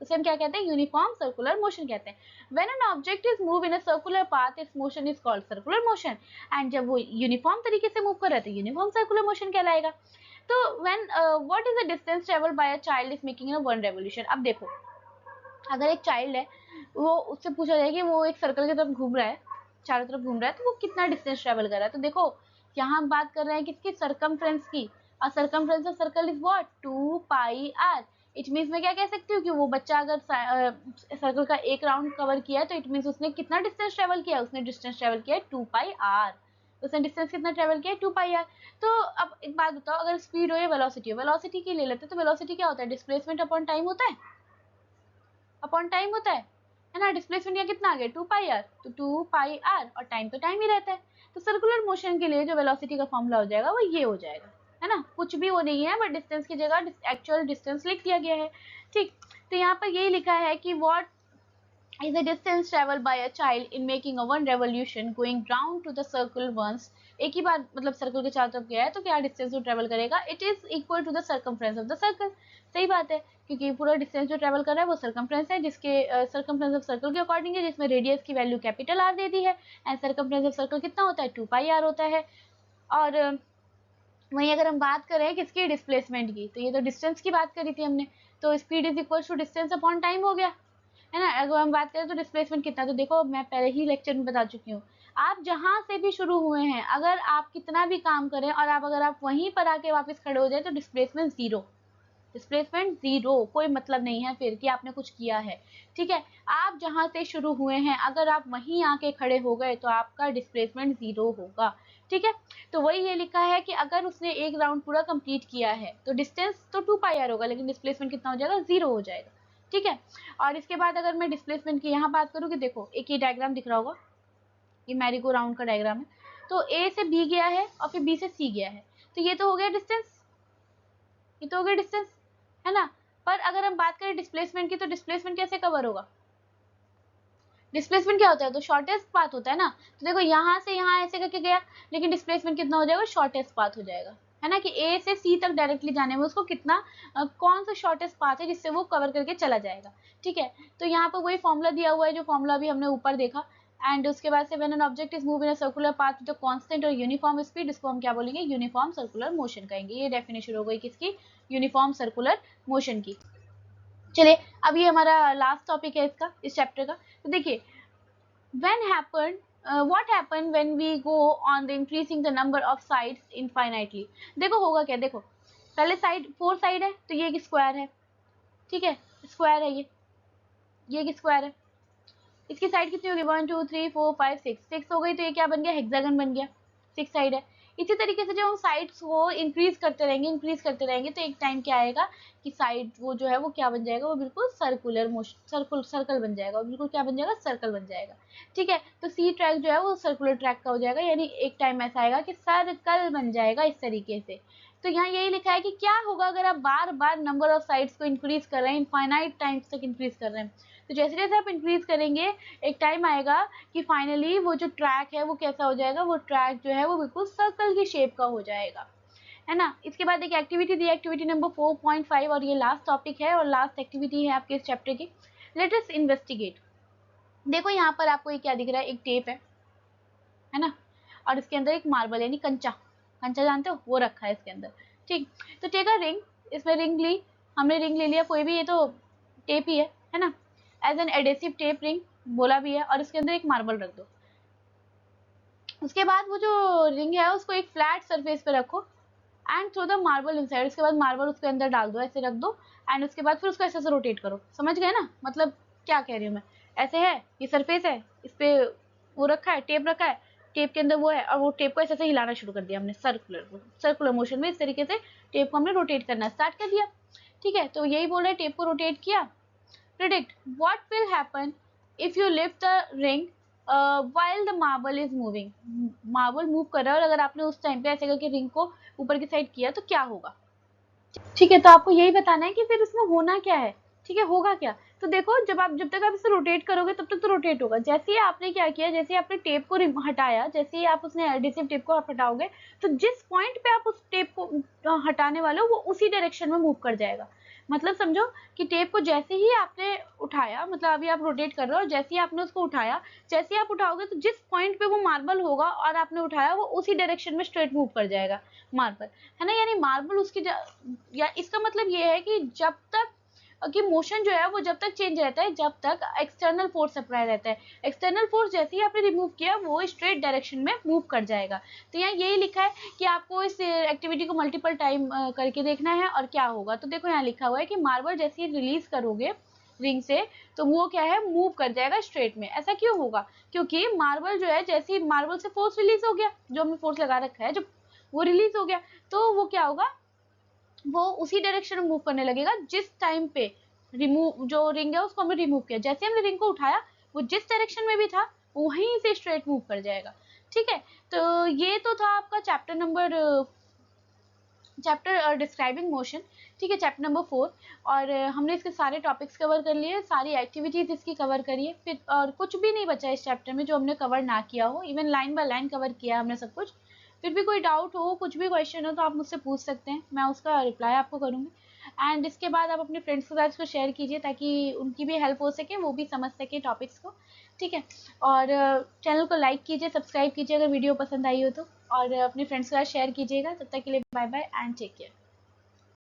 उसे हम क्या कहते हैं, यूनिफॉर्म सर्कुलर मोशन कहते हैं। When an object is move in a circular path, it's motion is called circular motion, and जब वो यूनिफॉर्म तरीके से मूव कर रहा है तो यूनिफॉर्म सर्कुलर मोशन कहलाएगा। तो when what is the distance travelled by a child is making a 1 revolution. अब देखो अगर एक चाइल्ड है, वो उससे पूछा जाए कि वो एक सर्कल की तरफ घूम रहा है, चारों तरफ घूम रहा है, तो वो कितना डिस्टेंस ट्रेवल कर रहा है। तो देखो यहाँ हम बात कर रहे हैं किसकी, सरकमफ्रेंस की, और circumference of circle is what, 2 pi r. It means मैं क्या कह सकती हूँ कि वो बच्चा अगर सर्कल का एक राउंड कवर किया है तो इट मीन्स उसने कितना डिस्टेंस ट्रेवल किया, उसने डिस्टेंस ट्रेवल किया है 2 पाई आर। उसने डिस्टेंस कितना ट्रेवल किया है, 2 पाई आर। तो अब एक बात बताओ, अगर स्पीड हो या वेलोसिटी हो, वेलोसिटी की ले लेते तो वेलोसिटी क्या होता है, डिस्प्लेसमेंट अपॉन टाइम होता है, अपॉन टाइम होता है ना। डिस्प्लेसमेंट का कितना आ गया, 2 पाई आर, तो 2 पाई आर, और टाइम तो टाइम ही रहता है। तो सर्कुलर मोशन के लिए जो वेलोसिटी का फॉर्मूला हो जाएगा वो ये हो जाएगा, है ना। कुछ भी वो नहीं है, बट डिस्टेंस की जगह एक्चुअल डिस्टेंस लिख दिया गया है, ठीक। तो यहाँ पर यही लिखा है कि what is the distance traveled by a child in making a 1 revolution going round to the circle once। एक ही बार मतलब सर्कल के चारों तरफ गया है तो क्या डिस्टेंस वो ट्रेवल करेगा, it is equal to the circumference of the circle. सही बात है, क्योंकि पूरा डिस्टेंस जो ट्रेवल कर रहा है वो सर्कमफ्रेंस है, जिसके सर्कमफ्रेंस ऑफ सर्कल के अकॉर्डिंग है, जिसमें रेडियस की वैल्यू कैपिटल आर दे दी है, एंड सर्कमफ्रेंस ऑफ सर्कल कितना होता है, 2 पाई आर होता है। और वहीं अगर हम बात करें किसकी, डिस्प्लेसमेंट की, तो ये तो डिस्टेंस की बात करी थी हमने, तो speed is equal to distance upon time हो गया, है ना। अगर हम बात करें तो डिस्प्लेसमेंट कितना, तो देखो मैं पहले ही लेक्चर में बता चुकी हूँ, आप जहाँ से भी शुरू हुए हैं, अगर आप कितना भी काम करें और अगर आप वहीं पर आके वापस खड़े हो जाए तो डिस्प्लेसमेंट जीरो, डिस्प्लेसमेंट जीरो, कोई मतलब नहीं है फिर कि आपने कुछ किया है, ठीक है। आप जहाँ से शुरू हुए हैं अगर आप वहीं आके खड़े हो गए तो आपका डिस्प्लेसमेंट जीरो होगा, ठीक है। तो वही ये लिखा है कि अगर उसने एक राउंड पूरा कंप्लीट किया है तो डिस्टेंस तो 2 पाई आर होगा, लेकिन डिस्प्लेसमेंट कितना हो जाएगा, जीरो हो जाएगा, ठीक है। और इसके बाद अगर मैं डिस्प्लेसमेंट की यहाँ बात करूँ कि देखो एक ये डायग्राम दिख रहा होगा, ये मैरी गो राउंड का डायग्राम है, तो ए से बी गया है और फिर बी से सी गया है, तो ये तो हो गया डिस्टेंस, ये तो हो गया डिस्टेंस, है ना। पर अगर हम बात करें डिस्प्लेसमेंट की, तो डिस्प्लेसमेंट कैसे कवर होगा, डिस्प्लेसमेंट क्या होता है, तो शॉर्टेस्ट पाथ होता है ना। तो देखो यहाँ से यहाँ ऐसे करके गया, लेकिन डिस्प्लेसमेंट कितना हो जाएगा, शॉर्टेस्ट पाथ हो जाएगा, है ना, कि ए से सी तक डायरेक्टली जाने में उसको कितना कौन सा शॉर्टेस्ट पाथ है जिससे वो कवर करके चला जाएगा, ठीक है। तो यहाँ पर वही फॉर्मूला दिया हुआ है जो फॉर्मूला अभी हमने ऊपर देखा, एंड उसके बाद से when an object is move in a circular path with a constant और यूनिफॉर्म स्पीड, इसको हम क्या बोलेंगे, यूनिफॉर्म सर्कुलर मोशन कहेंगे। ये डेफिनेशन हो गई किसकी, यूनिफॉर्म सर्कुलर मोशन की। चलिए अब ये हमारा लास्ट टॉपिक है इसका, इस चैप्टर का। तो देखिए when happen what happen when we go on the increasing the number of sides infinitely। देखो होगा क्या, देखो पहले साइड 4 साइड है तो ये एक स्क्वायर है, ठीक है, स्क्वायर है ये एक स्क्वायर है, इसकी साइड कितनी होगी, 1 2 3 4 5 6, 6 हो गई, तो ये क्या बन गया, हेक्सागन बन गया, 6 साइड है। इसी तरीके से जब हम साइड्स को इंक्रीज करते रहेंगे तो एक टाइम क्या आएगा कि साइड वो जो है वो क्या बन जाएगा, वो बिल्कुल सर्कुलर मोशन, सर्कल बन जाएगा, वो बिल्कुल क्या बन जाएगा, सर्कल बन जाएगा, ठीक है। तो सी ट्रैक जो है वो सर्कुलर ट्रैक का हो जाएगा, यानी एक टाइम ऐसा आएगा कि सर्कल बन जाएगा इस तरीके से। तो यहाँ यही लिखा है कि क्या होगा अगर आप बार बार नंबर ऑफ साइड्स को इंक्रीज कर रहे हैं, इनफाइनाइट टाइम्स तक इंक्रीज कर रहे हैं, तो जैसे जैसे आप इंक्रीज करेंगे एक टाइम आएगा कि फाइनली वो जो ट्रैक है वो कैसा हो जाएगा, वो ट्रैक जो है वो बिल्कुल सर्कल की शेप का हो जाएगा, है ना। इसके बाद एक एक्टिविटी दी, एक्टिविटी नंबर 4.5, और ये लास्ट टॉपिक है और लास्ट एक्टिविटी है आपके इस चैप्टर की। Let us investigate. देखो यहाँ पर आपको ये क्या दिख रहा है, एक टेप है ना, और इसके अंदर एक मार्बल यानी कंचा, कंचा जानते हो, वो रखा है इसके अंदर, ठीक। तो टेक अ रिंग, इसमें रिंग ली, हमने रिंग ले लिया, कोई भी, ये तो टेप ही है ना, as an adhesive tape ring, बोला भी है, और इसके अंदर एक मार्बल रख दो। उसके बाद वो जो रिंग है उसको एक फ्लैट सरफेस पे रखो and throw the marble inside. उसके बाद मार्बल उसके अंदर डाल दो, ऐसे रख दो एंड उसके बाद फिर उसको ऐसे रोटेट करो। समझ गए ना, मतलब क्या कह रही हूँ मैं। ऐसे है, ये सरफेस है, इस पे वो रखा है, टेप रखा है, टेप के अंदर वो है, और वो टेप को ऐसे हिलाना शुरू कर दिया हमने सर्कुलर मोशन में। इस तरीके से टेप को हमने रोटेट करना स्टार्ट कर दिया। ठीक है, तो यही बोल रहे हैं, टेप को रोटेट किया। Predict what will happen if you lift the ring while the marble is moving। Marble move कर रहा है और अगर आपने उस टाइम पे ऐसे करके रिंग को ऊपर की साइड किया तो क्या होगा। ठीक है, तो आपको यही बताना है कि फिर इसमें होना क्या है। ठीक है, होगा क्या। तो देखो, जब तक आप इसे रोटेट करोगे तब तक तो रोटेट होगा। जैसे ही आपने क्या किया, जैसे ही आपने टेप को हटाया, जैसे ही आप उसने एडिसिव टेप को आप हटाओगे, तो जिस पॉइंट पे आप उस टेप को हटाने वाले हो वो उसी डायरेक्शन में मूव कर जाएगा। मतलब समझो कि टेप को जैसे ही आपने उठाया, मतलब अभी आप रोटेट कर रहे हो, जैसे ही आपने उसको उठाया, जैसे ही आप उठाओगे तो जिस पॉइंट पे वो मार्बल होगा और आपने उठाया, वो उसी डायरेक्शन में स्ट्रेट मूव कर जाएगा मार्बल, है ना। यानी मार्बल उसकी या इसका मतलब ये है कि जब तक कि मोशन जो है वो जब तक चेंज रहता है, जब तक एक्सटर्नल फोर्स अप्लाई रहता है। एक्सटर्नल फोर्स जैसे ही आपने रिमूव किया वो स्ट्रेट डायरेक्शन में मूव कर जाएगा। तो यहाँ यही लिखा है कि आपको इस एक्टिविटी को मल्टीपल टाइम करके देखना है और क्या होगा। तो देखो यहाँ लिखा हुआ है कि मार्बल जैसे ही रिलीज करोगे रिंग से तो वो क्या है, मूव कर जाएगा स्ट्रेट में। ऐसा क्यों होगा, क्योंकि मार्बल जो है, जैसे ही मार्बल से फोर्स रिलीज हो गया, जो हमने फोर्स लगा रखा है, जो वो रिलीज हो गया, तो वो क्या होगा, वो उसी डायरेक्शन में मूव करने लगेगा जिस टाइम पे रिमूव जो रिंग है उसको हमने रिमूव किया। जैसे हमने रिंग को उठाया, वो जिस डायरेक्शन में भी था वहीं से स्ट्रेट मूव कर जाएगा। ठीक है, तो ये तो था आपका चैप्टर डिस्क्राइबिंग मोशन। ठीक है, चैप्टर नंबर 4। और हमने इसके सारे टॉपिक्स कवर कर लिए, सारी एक्टिविटीज इसकी कवर करिए, फिर और कुछ भी नहीं बचा इस चैप्टर में जो हमने कवर ना किया हो। Even line by line cover किया हमने सब कुछ। फिर भी कोई डाउट हो, कुछ भी क्वेश्चन हो तो आप मुझसे पूछ सकते हैं, मैं उसका रिप्लाई आपको करूँगी। एंड इसके बाद आप अपने फ्रेंड्स के साथ इसको शेयर कीजिए ताकि उनकी भी हेल्प हो सके, वो भी समझ सके टॉपिक्स को। ठीक है, और चैनल को लाइक कीजिए, सब्सक्राइब कीजिए अगर वीडियो पसंद आई हो तो, और अपने फ्रेंड्स के साथ शेयर कीजिएगा। तब तक के लिए bye bye and take care.